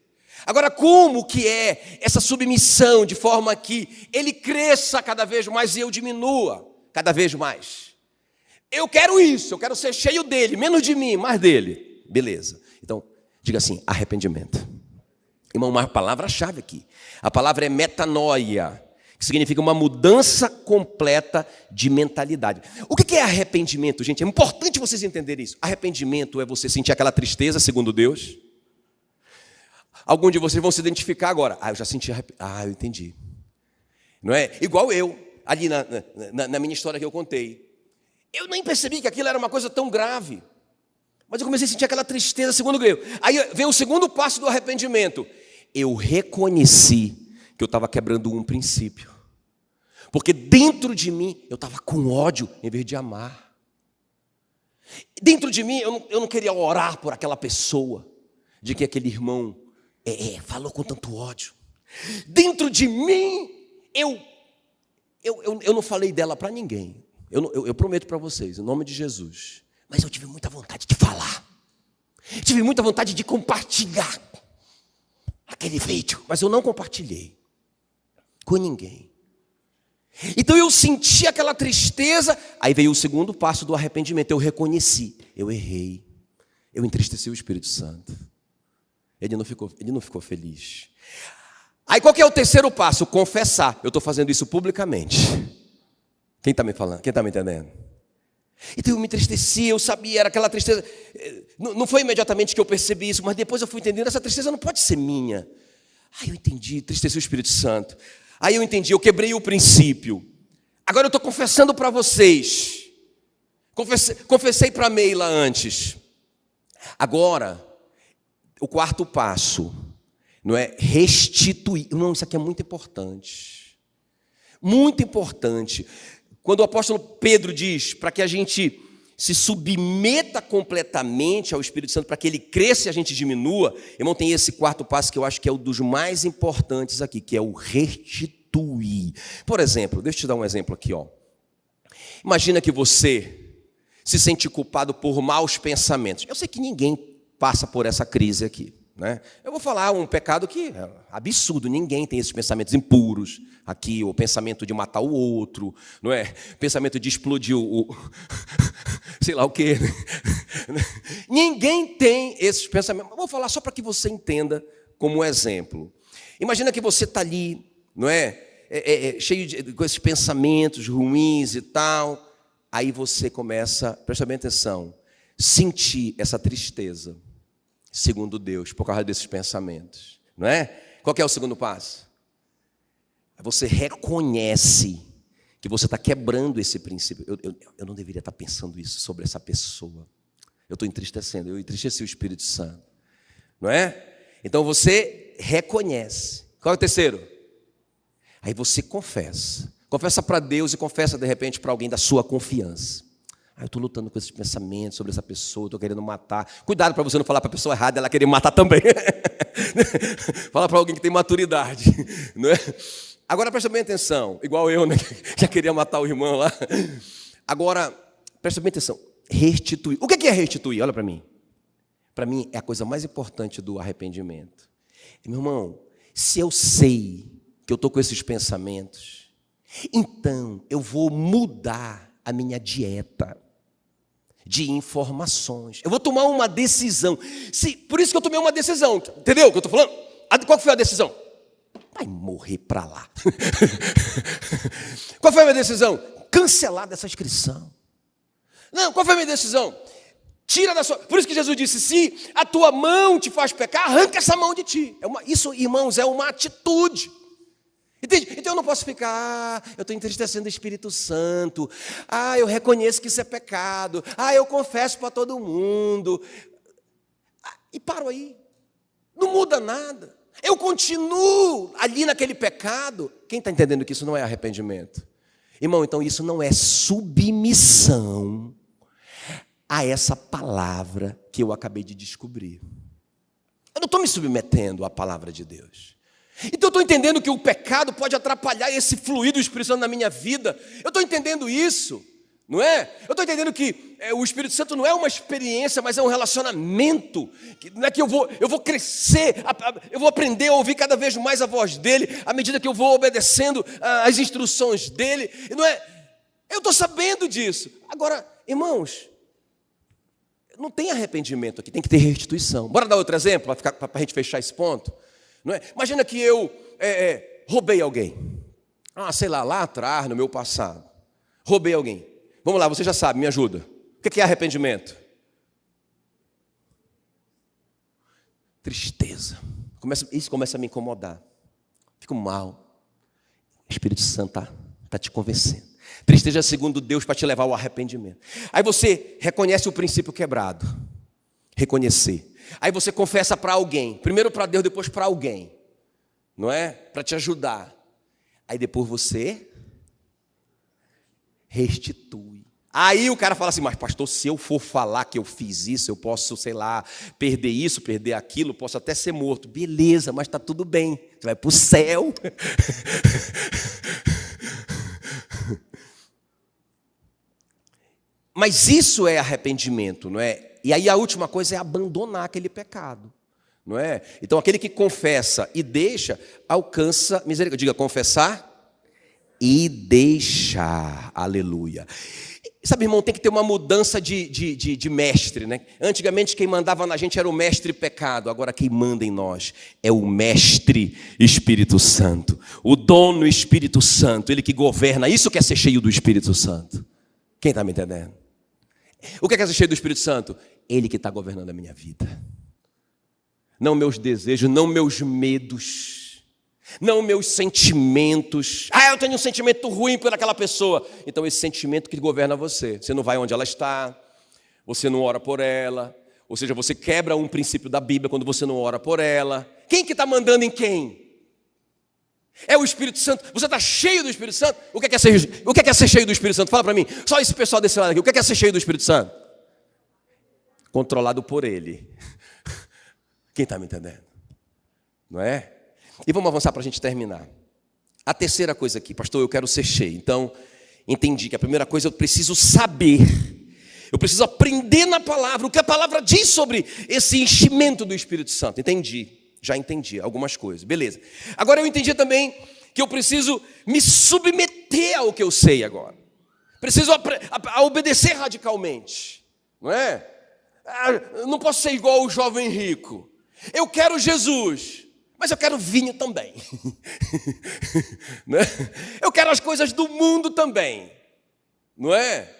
Agora, como que é essa submissão de forma que ele cresça cada vez mais e eu diminua cada vez mais? Eu quero isso, eu quero ser cheio dele, menos de mim, mais dele. Beleza. Então, diga assim, arrependimento. Irmão, uma palavra-chave aqui. A palavra é metanoia, que significa uma mudança completa de mentalidade. O que é arrependimento, gente? É importante vocês entenderem isso. Arrependimento é você sentir aquela tristeza, segundo Deus. Alguns de vocês vão se identificar agora. Eu já senti arrependimento. Eu entendi. Não é? Igual eu, ali na minha história que eu contei. Eu nem percebi que aquilo era uma coisa tão grave. Mas eu comecei a sentir aquela tristeza, segundo Deus. Aí veio o segundo passo do arrependimento. Eu reconheci que eu estava quebrando um princípio. Porque dentro de mim, eu estava com ódio em vez de amar. Dentro de mim, eu não queria orar por aquela pessoa, de que aquele irmão falou com tanto ódio. Dentro de mim, eu não falei dela para ninguém. Eu prometo para vocês, em nome de Jesus. Mas eu tive muita vontade de falar. Tive muita vontade de compartilhar aquele vídeo. Mas eu não compartilhei com ninguém. Então eu senti aquela tristeza. Aí veio o segundo passo do arrependimento. Eu reconheci, eu errei. Eu entristeci o Espírito Santo. Ele não ficou feliz. Aí qual que é o terceiro passo? Confessar. Eu estou fazendo isso publicamente. Quem está me falando? Quem está me entendendo? Então eu me entristeci, eu sabia, era aquela tristeza. Não foi imediatamente que eu percebi isso, mas depois eu fui entendendo, essa tristeza não pode ser minha. Aí eu entendi, entristeci o Espírito Santo. Aí eu entendi, eu quebrei o princípio. Agora eu estou confessando para vocês. Confessei para a Meila antes. Agora, o quarto passo, não é restituir. Não, isso aqui é muito importante. Muito importante. Quando o apóstolo Pedro diz para que a gente se submeta completamente ao Espírito Santo, para que ele cresça e a gente diminua, irmão, tem esse quarto passo que eu acho que é um dos mais importantes aqui, que é o restituir. Por exemplo, deixa eu te dar um exemplo aqui, ó. Imagina que você se sente culpado por maus pensamentos. Eu sei que ninguém passa por essa crise aqui, né? Eu vou falar um pecado que é absurdo, ninguém tem esses pensamentos impuros aqui, o pensamento de matar o outro, não é? Pensamento de explodir sei lá o quê. Ninguém tem esses pensamentos. Vou falar só para que você entenda como exemplo. Imagina que você está ali, não é? Cheio com esses pensamentos ruins e tal. Aí você começa, presta bem atenção, sentir essa tristeza, segundo Deus, por causa desses pensamentos, não é? Qual que é o segundo passo? Você reconhece que você está quebrando esse princípio. Eu não deveria estar pensando isso sobre essa pessoa. Eu estou entristecendo, eu entristeci o Espírito Santo, não é? Então você reconhece. Qual é o terceiro? Aí você confessa. Confessa para Deus e confessa de repente para alguém da sua confiança. Eu estou lutando com esses pensamentos sobre essa pessoa, estou querendo matar. Cuidado para você não falar para a pessoa errada, ela querer matar também. Fala para alguém que tem maturidade, não é? Agora presta bem atenção, igual eu, né? Já queria matar o irmão lá. Agora, presta bem atenção, restituir. O que é restituir? Olha para mim. Para mim é a coisa mais importante do arrependimento. Meu irmão, se eu sei que eu estou com esses pensamentos, então eu vou mudar a minha dieta de informações. Eu vou tomar uma decisão. Por isso que eu tomei uma decisão. Entendeu o que eu estou falando? Qual foi a decisão? Vai morrer para lá. Qual foi a minha decisão? Cancelar dessa inscrição. Não, qual foi a minha decisão? Tira da sua... Por isso que Jesus disse, se a tua mão te faz pecar, arranca essa mão de ti. Isso, irmãos, é uma atitude. Entende? Então eu não posso ficar, eu estou entristecendo o Espírito Santo. Eu reconheço que isso é pecado. Eu confesso para todo mundo. E paro aí. Não muda nada. Eu continuo ali naquele pecado. Quem está entendendo que isso não é arrependimento? Irmão, então isso não é submissão a essa palavra que eu acabei de descobrir. Eu não estou me submetendo à palavra de Deus. Então eu estou entendendo que o pecado pode atrapalhar esse fluir do Espírito Santo na minha vida. Eu estou entendendo isso. Não é? Eu estou entendendo que o Espírito Santo não é uma experiência, mas é um relacionamento. Não é que eu vou crescer, eu vou aprender a ouvir cada vez mais a voz dele, à medida que eu vou obedecendo as instruções dele. Não é? Eu estou sabendo disso. Agora, irmãos, não tem arrependimento aqui, tem que ter restituição. Bora dar outro exemplo, para a gente fechar esse ponto. Não é? Imagina que eu roubei alguém. Sei lá atrás, no meu passado. Roubei alguém. Vamos lá, você já sabe, me ajuda. O que é arrependimento? Tristeza. Isso começa a me incomodar. Fico mal. O Espírito Santo está te convencendo. Tristeza segundo Deus para te levar ao arrependimento. Aí você reconhece o princípio quebrado. Reconhecer. Aí você confessa para alguém. Primeiro para Deus, depois para alguém. Não é? Para te ajudar. Aí depois você restitui. Aí o cara fala assim, mas pastor, se eu for falar que eu fiz isso, eu posso, sei lá, perder isso, perder aquilo, posso até ser morto. Beleza, mas está tudo bem. Você vai para o céu. Mas isso é arrependimento, não é? E aí a última coisa é abandonar aquele pecado, não é? Então aquele que confessa e deixa, alcança misericórdia. Diga, confessar e deixar. Aleluia. Sabe, irmão, tem que ter uma mudança de mestre, né? Antigamente quem mandava na gente era o mestre pecado. Agora quem manda em nós é o mestre Espírito Santo. O dono Espírito Santo, ele que governa. Isso que é ser cheio do Espírito Santo. Quem está me entendendo? O que é ser cheio do Espírito Santo? Ele que está governando a minha vida. Não meus desejos, não meus medos. Não meus sentimentos. Eu tenho um sentimento ruim por aquela pessoa. Então esse sentimento que governa você. Você não vai onde ela está. Você não ora por ela. Ou seja, você quebra um princípio da Bíblia quando você não ora por ela. Quem que está mandando em quem? É o Espírito Santo. Você está cheio do Espírito Santo? O que é ser cheio do Espírito Santo? Fala para mim. Só esse pessoal desse lado aqui. O que é ser cheio do Espírito Santo? Controlado por Ele. Quem está me entendendo? Não é? E vamos avançar para a gente terminar. A terceira coisa aqui, pastor, eu quero ser cheio. Então, entendi que a primeira coisa eu preciso saber. Eu preciso aprender na palavra, o que a palavra diz sobre esse enchimento do Espírito Santo. Entendi, já entendi algumas coisas, beleza. Agora eu entendi também que eu preciso me submeter ao que eu sei agora. Preciso obedecer radicalmente, não é? Não posso ser igual o jovem rico. Eu quero Jesus. Mas eu quero vinho também. Né? Eu quero as coisas do mundo também. Não é?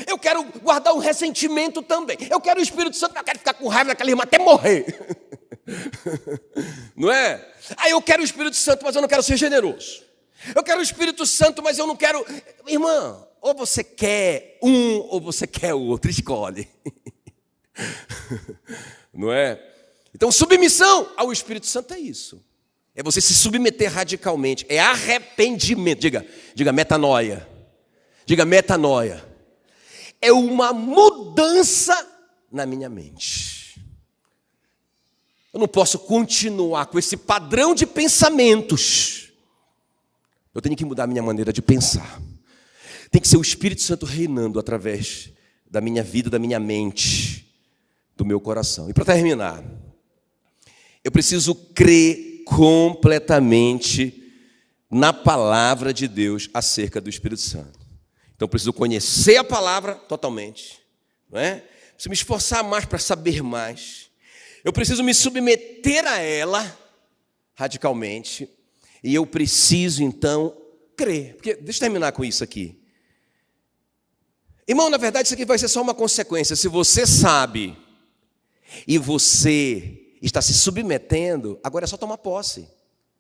Eu quero guardar um ressentimento também. Eu quero o Espírito Santo, mas eu quero ficar com raiva daquela irmã até morrer. Não é? Eu quero o Espírito Santo, mas eu não quero ser generoso. Eu quero o Espírito Santo, mas eu não quero... Irmã, ou você quer um ou você quer o outro. Escolhe. Não é? Então, submissão ao Espírito Santo é isso. É você se submeter radicalmente. É arrependimento. Diga metanoia. Diga metanoia. É uma mudança na minha mente. Eu não posso continuar com esse padrão de pensamentos. Eu tenho que mudar a minha maneira de pensar. Tem que ser o Espírito Santo reinando através da minha vida, da minha mente, do meu coração. E para terminar, eu preciso crer completamente na palavra de Deus acerca do Espírito Santo. Então eu preciso conhecer a palavra totalmente, não é? Preciso me esforçar mais para saber mais. Eu preciso me submeter a ela radicalmente. E eu preciso então crer. Porque, deixa eu terminar com isso aqui. Irmão, na verdade isso aqui vai ser só uma consequência. Se você sabe e você está se submetendo, agora é só tomar posse.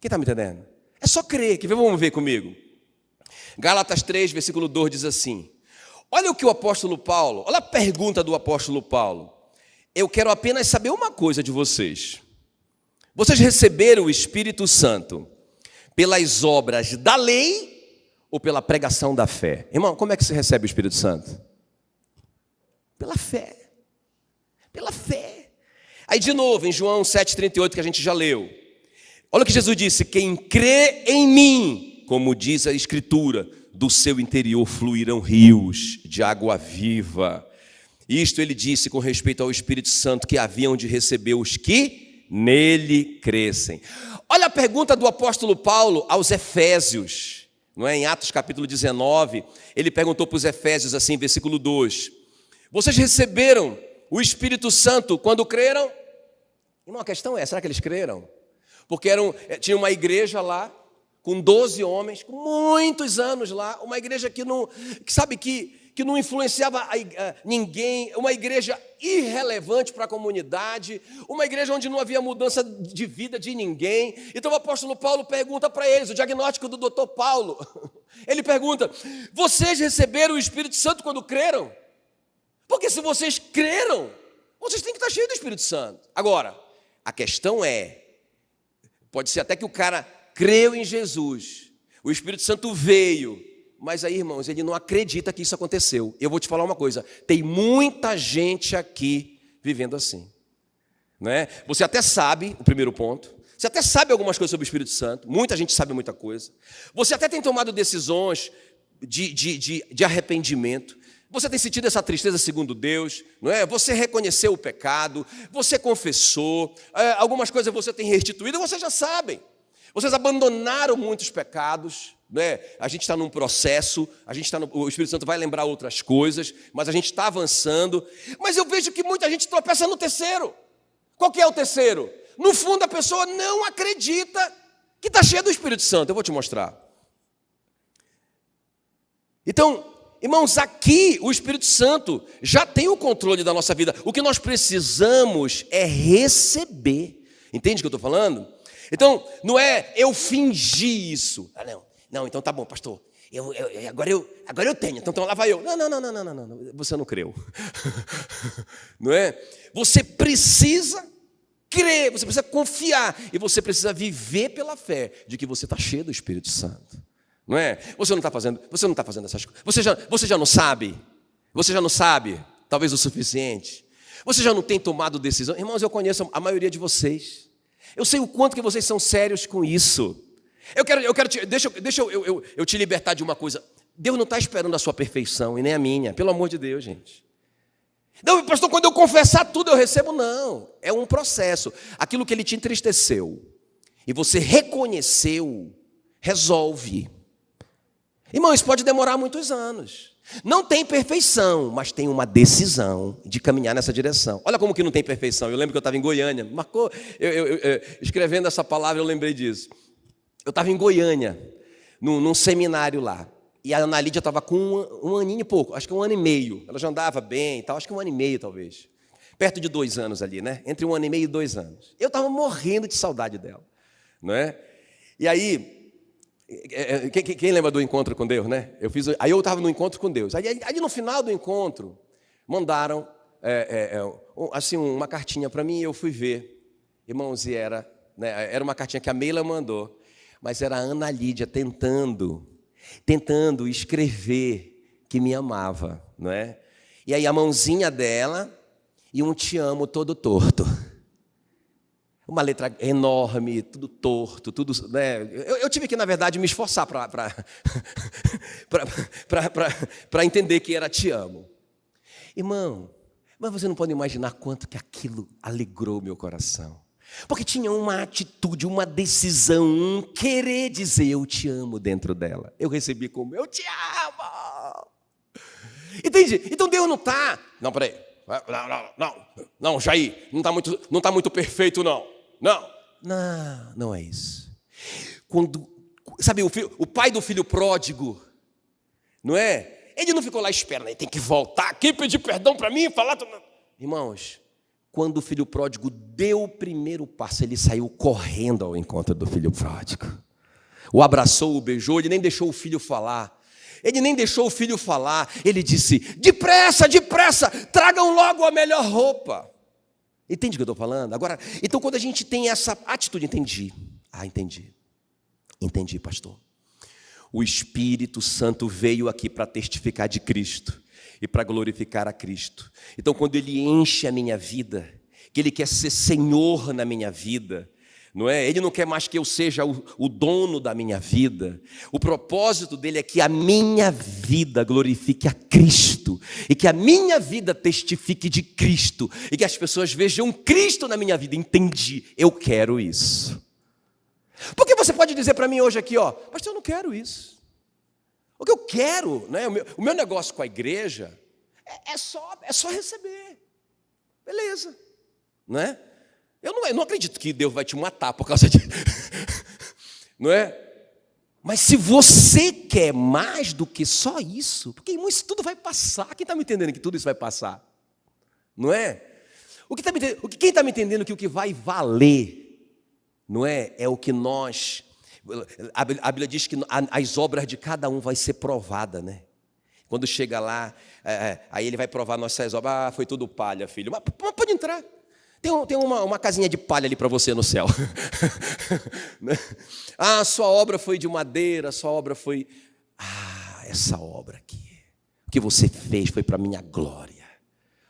Quem está me entendendo? É só crer. Vamos ver comigo. Gálatas 3, versículo 2 diz assim. Olha o que o apóstolo Paulo, olha a pergunta do apóstolo Paulo. Eu quero apenas saber uma coisa de vocês. Vocês receberam o Espírito Santo pelas obras da lei ou pela pregação da fé? Irmão, como é que você recebe o Espírito Santo? Pela fé. Pela fé. Aí de novo, em João 7,38, que a gente já leu. Olha o que Jesus disse. Quem crê em mim, como diz a Escritura, do seu interior fluirão rios de água viva. Isto ele disse com respeito ao Espírito Santo que haviam de receber os que nele crescem. Olha a pergunta do apóstolo Paulo aos Efésios, não é? Em Atos capítulo 19, ele perguntou para os Efésios assim, versículo 2: vocês receberam o Espírito Santo quando creram? Irmão, a questão é, será que eles creram? Porque tinha uma igreja lá, com 12 homens, com muitos anos lá, uma igreja que não influenciava ninguém, uma igreja irrelevante para a comunidade, uma igreja onde não havia mudança de vida de ninguém. Então o apóstolo Paulo pergunta para eles, o diagnóstico do doutor Paulo, ele pergunta: vocês receberam o Espírito Santo quando creram? Porque se vocês creram, vocês têm que estar cheios do Espírito Santo. Agora, a questão é, pode ser até que o cara creu em Jesus, o Espírito Santo veio, mas aí, irmãos, ele não acredita que isso aconteceu. Eu vou te falar uma coisa, tem muita gente aqui vivendo assim, não é? Você até sabe, o primeiro ponto, você até sabe algumas coisas sobre o Espírito Santo, muita gente sabe muita coisa, você até tem tomado decisões de arrependimento, você tem sentido essa tristeza segundo Deus, não é? Você reconheceu o pecado, você confessou, algumas coisas você tem restituído, vocês já sabem. Vocês abandonaram muitos pecados, né? A gente está num processo, o Espírito Santo vai lembrar outras coisas, mas a gente está avançando. Mas eu vejo que muita gente tropeça no terceiro. Qual que é o terceiro? No fundo, a pessoa não acredita que está cheia do Espírito Santo. Eu vou te mostrar. Então, irmãos, aqui o Espírito Santo já tem o controle da nossa vida. O que nós precisamos é receber. Entende o que eu estou falando? Então, não é eu fingir isso. Não, então tá bom, pastor. Agora eu tenho, então lá vai eu. Não, você não creu. Não é? Você precisa crer, você precisa confiar. E você precisa viver pela fé de que você está cheio do Espírito Santo. Não é? Você não está fazendo essas coisas. Você já não sabe? Você já não sabe, talvez o suficiente. Você já não tem tomado decisão? Irmãos, eu conheço a maioria de vocês. Eu sei o quanto que vocês são sérios com isso. Deixa eu te libertar de uma coisa. Deus não está esperando a sua perfeição e nem a minha. Pelo amor de Deus, gente. Não, pastor, quando eu confessar tudo eu recebo. Não, é um processo. Aquilo que ele te entristeceu e você reconheceu, resolve. Irmão, isso pode demorar muitos anos. Não tem perfeição, mas tem uma decisão de caminhar nessa direção. Olha como que não tem perfeição. Eu lembro que eu estava em Goiânia, marcou, escrevendo essa palavra eu lembrei disso. Eu estava em Goiânia, num seminário lá, e a Ana Lídia estava com um aninho e pouco, acho que 1 ano e meio. Ela já andava bem e tal, acho que 1 ano e meio talvez. Perto de 2 anos ali, né? Entre 1 ano e meio e 2 anos. Eu estava morrendo de saudade dela, não é? E aí... Quem lembra do encontro com Deus, né? Aí eu estava no encontro com Deus. Aí no final do encontro, mandaram assim, uma cartinha para mim e eu fui ver. Irmãos, e era uma cartinha que a Meila mandou, mas era a Ana Lídia tentando escrever que me amava, não é? E aí a mãozinha dela e um te amo todo torto. Uma letra enorme, tudo torto, tudo, né? Eu tive que, na verdade, me esforçar para entender que era te amo. Irmão, mas você não pode imaginar quanto que aquilo alegrou meu coração. Porque tinha uma atitude, uma decisão, um querer dizer eu te amo dentro dela. Eu recebi como eu te amo. Entende? Então Deus não está... Não, peraí. Não, Jair, não está muito perfeito, não. Não é isso. Sabe, o pai do filho pródigo, não é? Ele não ficou lá esperando, ele tem que voltar aqui, pedir perdão para mim, falar... Irmãos, quando o filho pródigo deu o primeiro passo, ele saiu correndo ao encontro do filho pródigo. O abraçou, o beijou, ele nem deixou o filho falar. Ele disse, depressa, tragam logo a melhor roupa. Entende o que eu estou falando? Agora, então quando a gente tem essa atitude, entendi, pastor. O Espírito Santo veio aqui para testificar de Cristo e para glorificar a Cristo. Então quando Ele enche a minha vida, que Ele quer ser Senhor na minha vida, não é? Ele não quer mais que eu seja o dono da minha vida. O propósito dele é que a minha vida glorifique a Cristo, e que a minha vida testifique de Cristo, e que as pessoas vejam Cristo na minha vida. Entendi, eu quero isso. Porque você pode dizer para mim hoje aqui, ó, pastor, eu não quero isso. O que eu quero, né, o meu negócio com a igreja é só receber. Beleza, não é? Eu não acredito que Deus vai te matar por causa disso, não é? Mas se você quer mais do que só isso, porque irmão, isso tudo vai passar. Quem está me entendendo que tudo isso vai passar? Não é? Quem está me entendendo que o que vai valer, não é? É o que nós... A Bíblia diz que as obras de cada um vai ser provada, né? Quando chega lá, aí ele vai provar nossas obras. Ah, foi tudo palha, filho. Mas pode entrar. Tem uma casinha de palha ali para você no céu. Ah, sua obra foi de madeira, sua obra foi... Ah, essa obra aqui. O que você fez foi para a minha glória.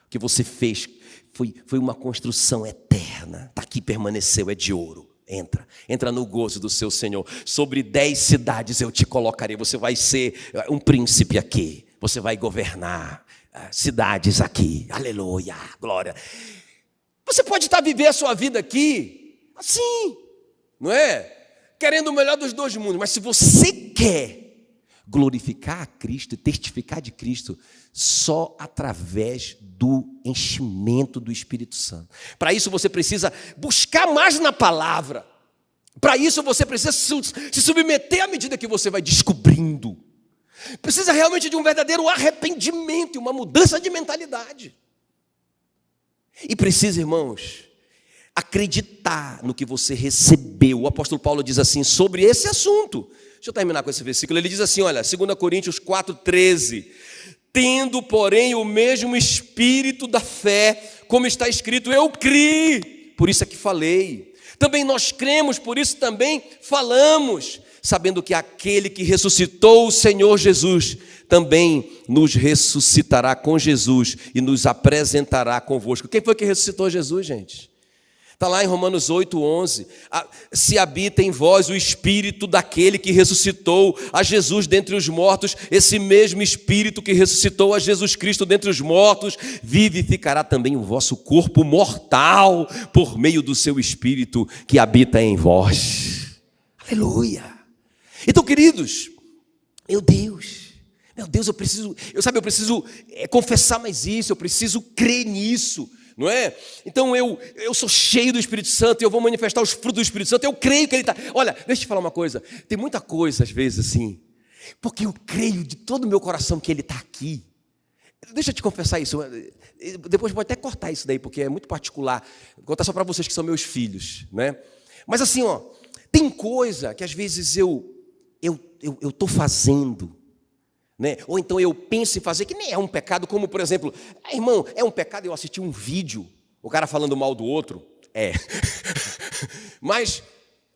O que você fez foi uma construção eterna. Está aqui, permaneceu, é de ouro. Entra no gozo do seu Senhor. Sobre 10 cidades eu te colocarei. Você vai ser um príncipe aqui. Você vai governar cidades aqui. Aleluia, glória. Você pode estar vivendo a sua vida aqui assim, não é? Querendo o melhor dos dois mundos. Mas se você quer glorificar a Cristo e testificar de Cristo, só através do enchimento do Espírito Santo. Para isso você precisa buscar mais na palavra. Para isso você precisa se submeter à medida que você vai descobrindo. Precisa realmente de um verdadeiro arrependimento e uma mudança de mentalidade. E precisa, irmãos, acreditar no que você recebeu. O apóstolo Paulo diz assim sobre esse assunto. Deixa eu terminar com esse versículo. Ele diz assim, olha, 2 Coríntios 4,13. Tendo, porém, o mesmo espírito da fé, como está escrito, eu criei, por isso é que falei. Também nós cremos, por isso também falamos, sabendo que aquele que ressuscitou o Senhor Jesus, também nos ressuscitará com Jesus e nos apresentará convosco. Quem foi que ressuscitou Jesus, gente? Está lá em Romanos 8,11. Se habita em vós o Espírito daquele que ressuscitou a Jesus dentre os mortos, esse mesmo Espírito que ressuscitou a Jesus Cristo dentre os mortos, vivificará também o vosso corpo mortal por meio do seu Espírito que habita em vós. Aleluia! Então, queridos, meu Deus, eu preciso confessar mais isso, eu preciso crer nisso. Não é? Então eu sou cheio do Espírito Santo, eu vou manifestar os frutos do Espírito Santo, eu creio que Ele está... Olha, deixa eu te falar uma coisa, tem muita coisa às vezes assim, porque eu creio de todo o meu coração que Ele está aqui. Deixa eu te confessar isso, depois pode até cortar isso daí, porque é muito particular, vou contar só para vocês que são meus filhos, né? Mas assim, ó, tem coisa que às vezes eu estou fazendo, né? Ou então eu penso em fazer, que nem é um pecado, como por exemplo, irmão, é um pecado eu assistir um vídeo, o cara falando mal do outro, mas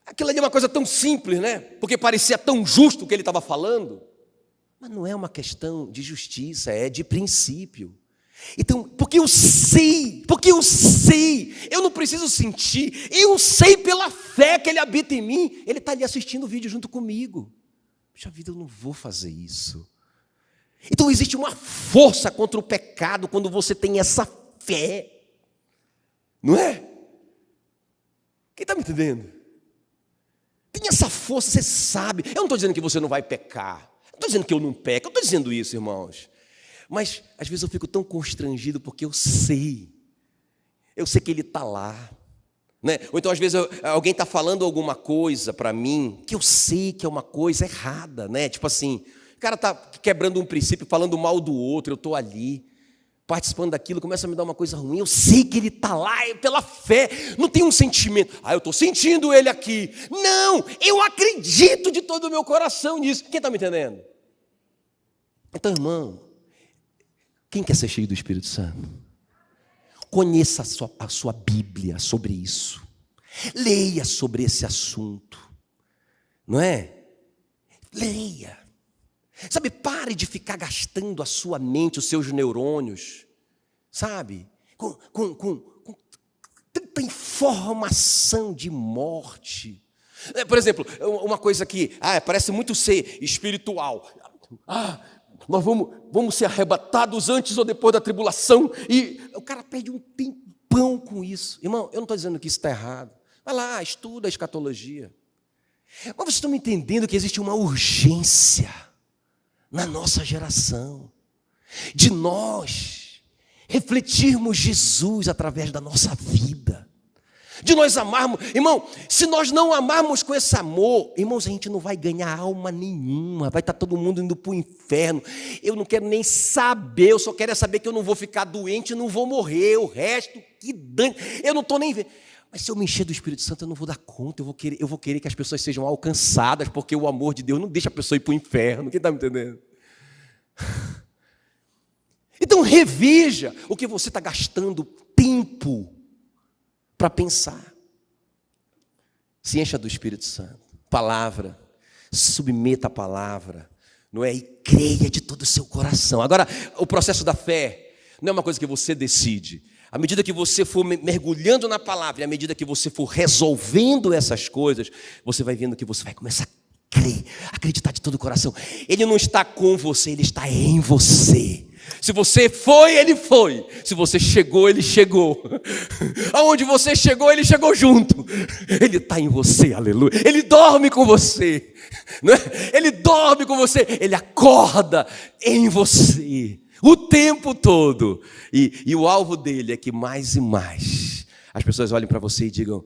aquilo ali é uma coisa tão simples, né? Porque parecia tão justo o que ele estava falando, mas não é uma questão de justiça, é de princípio. Então, porque eu sei, eu não preciso sentir, eu sei pela fé que Ele habita em mim, Ele está ali assistindo o vídeo junto comigo. Puxa vida, eu não vou fazer isso. Então existe uma força contra o pecado quando você tem essa fé, não é? Quem está me entendendo? Tem essa força, você sabe. Eu não estou dizendo que você não vai pecar, não estou dizendo que eu não peco, eu estou dizendo isso, irmãos. Mas às vezes eu fico tão constrangido porque eu sei que Ele está lá, né? Ou então às vezes alguém está falando alguma coisa para mim que eu sei que é uma coisa errada, né? Tipo assim, o cara está quebrando um princípio, falando mal do outro, eu estou ali, participando daquilo, começa a me dar uma coisa ruim, eu sei que Ele está lá, pela fé, não tem um sentimento, eu estou sentindo Ele aqui, não, eu acredito de todo o meu coração nisso. Quem está me entendendo? Então, irmão, quem quer ser cheio do Espírito Santo? Conheça a sua Bíblia sobre isso, leia sobre esse assunto, não é? Leia. Sabe, pare de ficar gastando a sua mente, os seus neurônios, sabe? Com tanta informação de morte. Por exemplo, uma coisa que parece muito ser espiritual. Nós vamos ser arrebatados antes ou depois da tribulação. E o cara perde um tempão com isso. Irmão, eu não estou dizendo que isso está errado. Vai lá, estuda a escatologia. Mas vocês estão entendendo que existe uma urgência na nossa geração de nós refletirmos Jesus através da nossa vida, de nós amarmos. Irmão, se nós não amarmos com esse amor, irmãos, a gente não vai ganhar alma nenhuma, vai estar todo mundo indo para o inferno. Eu não quero nem saber, eu só quero saber que eu não vou ficar doente e não vou morrer. O resto, que dane, eu não estou nem vendo. Mas se eu me encher do Espírito Santo, eu não vou dar conta, eu vou querer que as pessoas sejam alcançadas, porque o amor de Deus não deixa a pessoa ir para o inferno. Quem está me entendendo? Então reveja o que você está gastando tempo para pensar. Se encha do Espírito Santo. Palavra, se submeta à palavra, não é? E creia de todo o seu coração. Agora, o processo da fé não é uma coisa que você decide. À medida que você for mergulhando na palavra, e à medida que você for resolvendo essas coisas, você vai vendo que você vai começar a crer, acreditar de todo o coração. Ele não está com você, ele está em você. Se você foi, ele foi. Se você chegou, ele chegou. Aonde você chegou, ele chegou junto. Ele está em você, aleluia. Ele dorme com você, não é? Ele dorme com você. Ele acorda em você o tempo todo. E o alvo dele é que mais e mais as pessoas olhem para você e digam: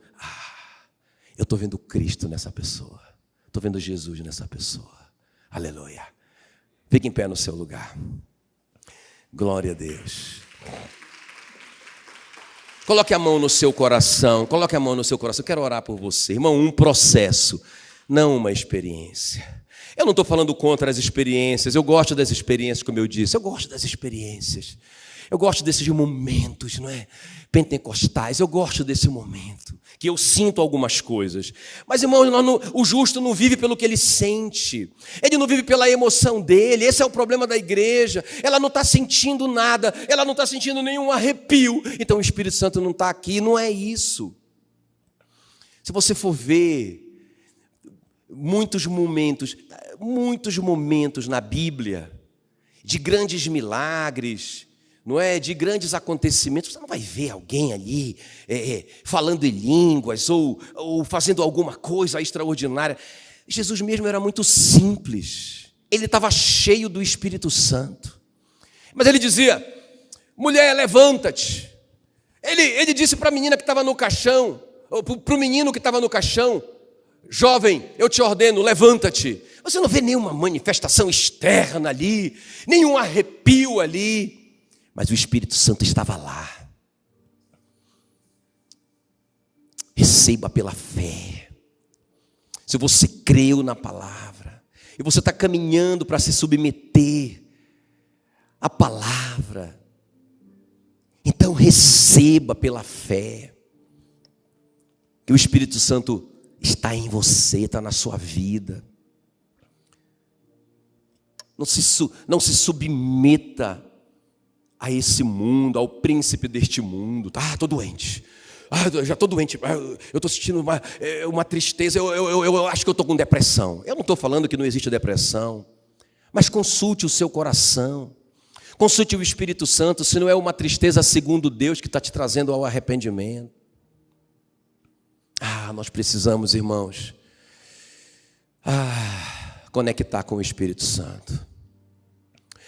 eu estou vendo Cristo nessa pessoa. Estou vendo Jesus nessa pessoa. Aleluia. Fique em pé no seu lugar. Glória a Deus. Coloque a mão no seu coração. Coloque a mão no seu coração. Eu quero orar por você. Irmão, um processo, não uma experiência. Eu não estou falando contra as experiências. Eu gosto das experiências, como eu disse. Eu gosto das experiências. Eu gosto desses momentos, não é? Pentecostais. Eu gosto desse momento, que eu sinto algumas coisas. Mas, irmão, o justo não vive pelo que ele sente. Ele não vive pela emoção dele. Esse é o problema da igreja. Ela não está sentindo nada. Ela não está sentindo nenhum arrepio. Então o Espírito Santo não está aqui. Não é isso. Se você for ver muitos momentos na Bíblia de grandes milagres, não é? De grandes acontecimentos, você não vai ver alguém ali falando em línguas ou fazendo alguma coisa extraordinária. Jesus mesmo era muito simples. Ele estava cheio do Espírito Santo. Mas ele dizia: mulher, levanta-te. Ele disse para a menina que estava no caixão, ou para o menino que estava no caixão: jovem, eu te ordeno, levanta-te. Você não vê nenhuma manifestação externa ali, nenhum arrepio ali. Mas o Espírito Santo estava lá. Receba pela fé. Se você creu na palavra e você está caminhando para se submeter à palavra, então receba pela fé que o Espírito Santo está em você, está na sua vida. Não se submeta a esse mundo, ao príncipe deste mundo. Estou doente. Já estou doente. Eu estou sentindo uma tristeza. Eu acho que eu estou com depressão. Eu não estou falando que não existe depressão. Mas consulte o seu coração. Consulte o Espírito Santo, se não é uma tristeza segundo Deus que está te trazendo ao arrependimento. Nós precisamos, irmãos, conectar com o Espírito Santo.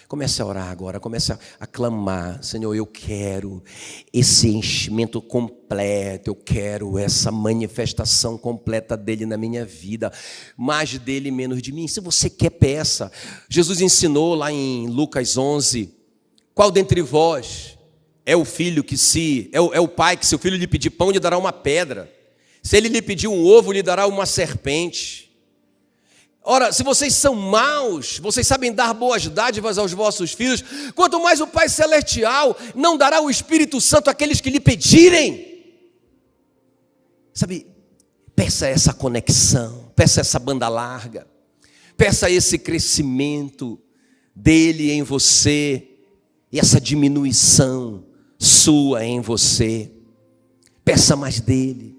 Comece a orar agora, comece a clamar: Senhor, eu quero esse enchimento completo, eu quero essa manifestação completa dele na minha vida, mais dele, menos de mim. Se você quer, peça. Jesus ensinou lá em Lucas 11, qual dentre vós é o filho que é o pai que se o filho lhe pedir pão, lhe dará uma pedra? Se ele lhe pedir um ovo, lhe dará uma serpente. Ora, se vocês são maus, vocês sabem dar boas dádivas aos vossos filhos, quanto mais o Pai Celestial não dará o Espírito Santo àqueles que lhe pedirem. Sabe, peça essa conexão, peça essa banda larga, peça esse crescimento dele em você e essa diminuição sua em você. Peça mais dele.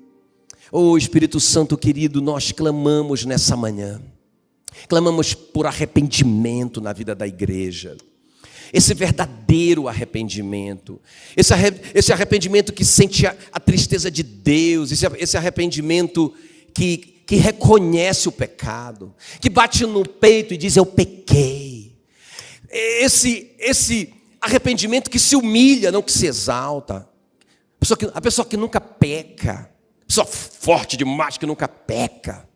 Oh, Espírito Santo querido, nós clamamos nessa manhã. Clamamos por arrependimento na vida da igreja. Esse verdadeiro arrependimento. Esse arrependimento que sente a tristeza de Deus. Esse arrependimento que reconhece o pecado. Que bate no peito e diz: eu pequei. Esse arrependimento que se humilha, não que se exalta. A pessoa que nunca peca. A pessoa forte demais que nunca peca.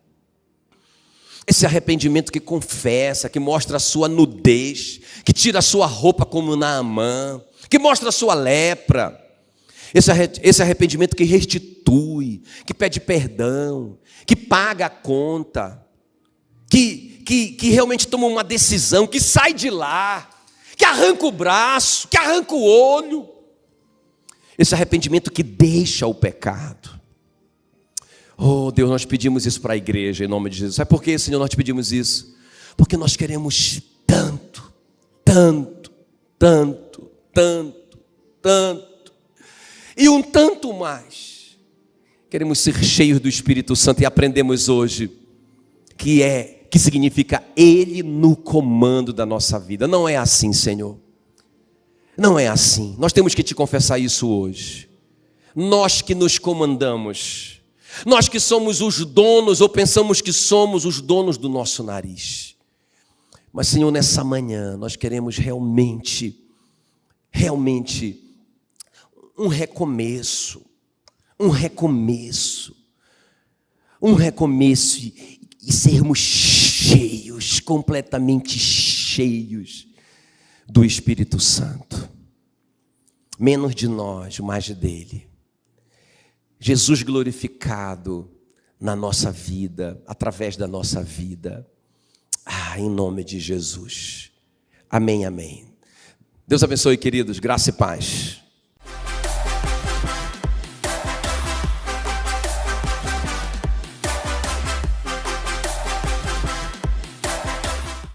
Esse arrependimento que confessa, que mostra a sua nudez, que tira a sua roupa como Naamã, que mostra a sua lepra. Esse arrependimento que restitui, que pede perdão, que paga a conta, que realmente toma uma decisão, que sai de lá, que arranca o braço, que arranca o olho. Esse arrependimento que deixa o pecado. Oh, Deus, nós pedimos isso para a igreja, em nome de Jesus. Sabe por que, Senhor, nós te pedimos isso? Porque nós queremos tanto, tanto, tanto, tanto, tanto, e um tanto mais. Queremos ser cheios do Espírito Santo e aprendemos hoje que significa Ele no comando da nossa vida. Não é assim, Senhor. Não é assim. Nós temos que te confessar isso hoje. Nós que nos comandamos. Nós que somos os donos, ou pensamos que somos os donos do nosso nariz. Mas, Senhor, nessa manhã, nós queremos realmente um recomeço e sermos cheios, completamente cheios do Espírito Santo. Menos de nós, mais dele. Jesus glorificado na nossa vida, através da nossa vida. Em nome de Jesus. Amém, amém. Deus abençoe, queridos. Graça e paz.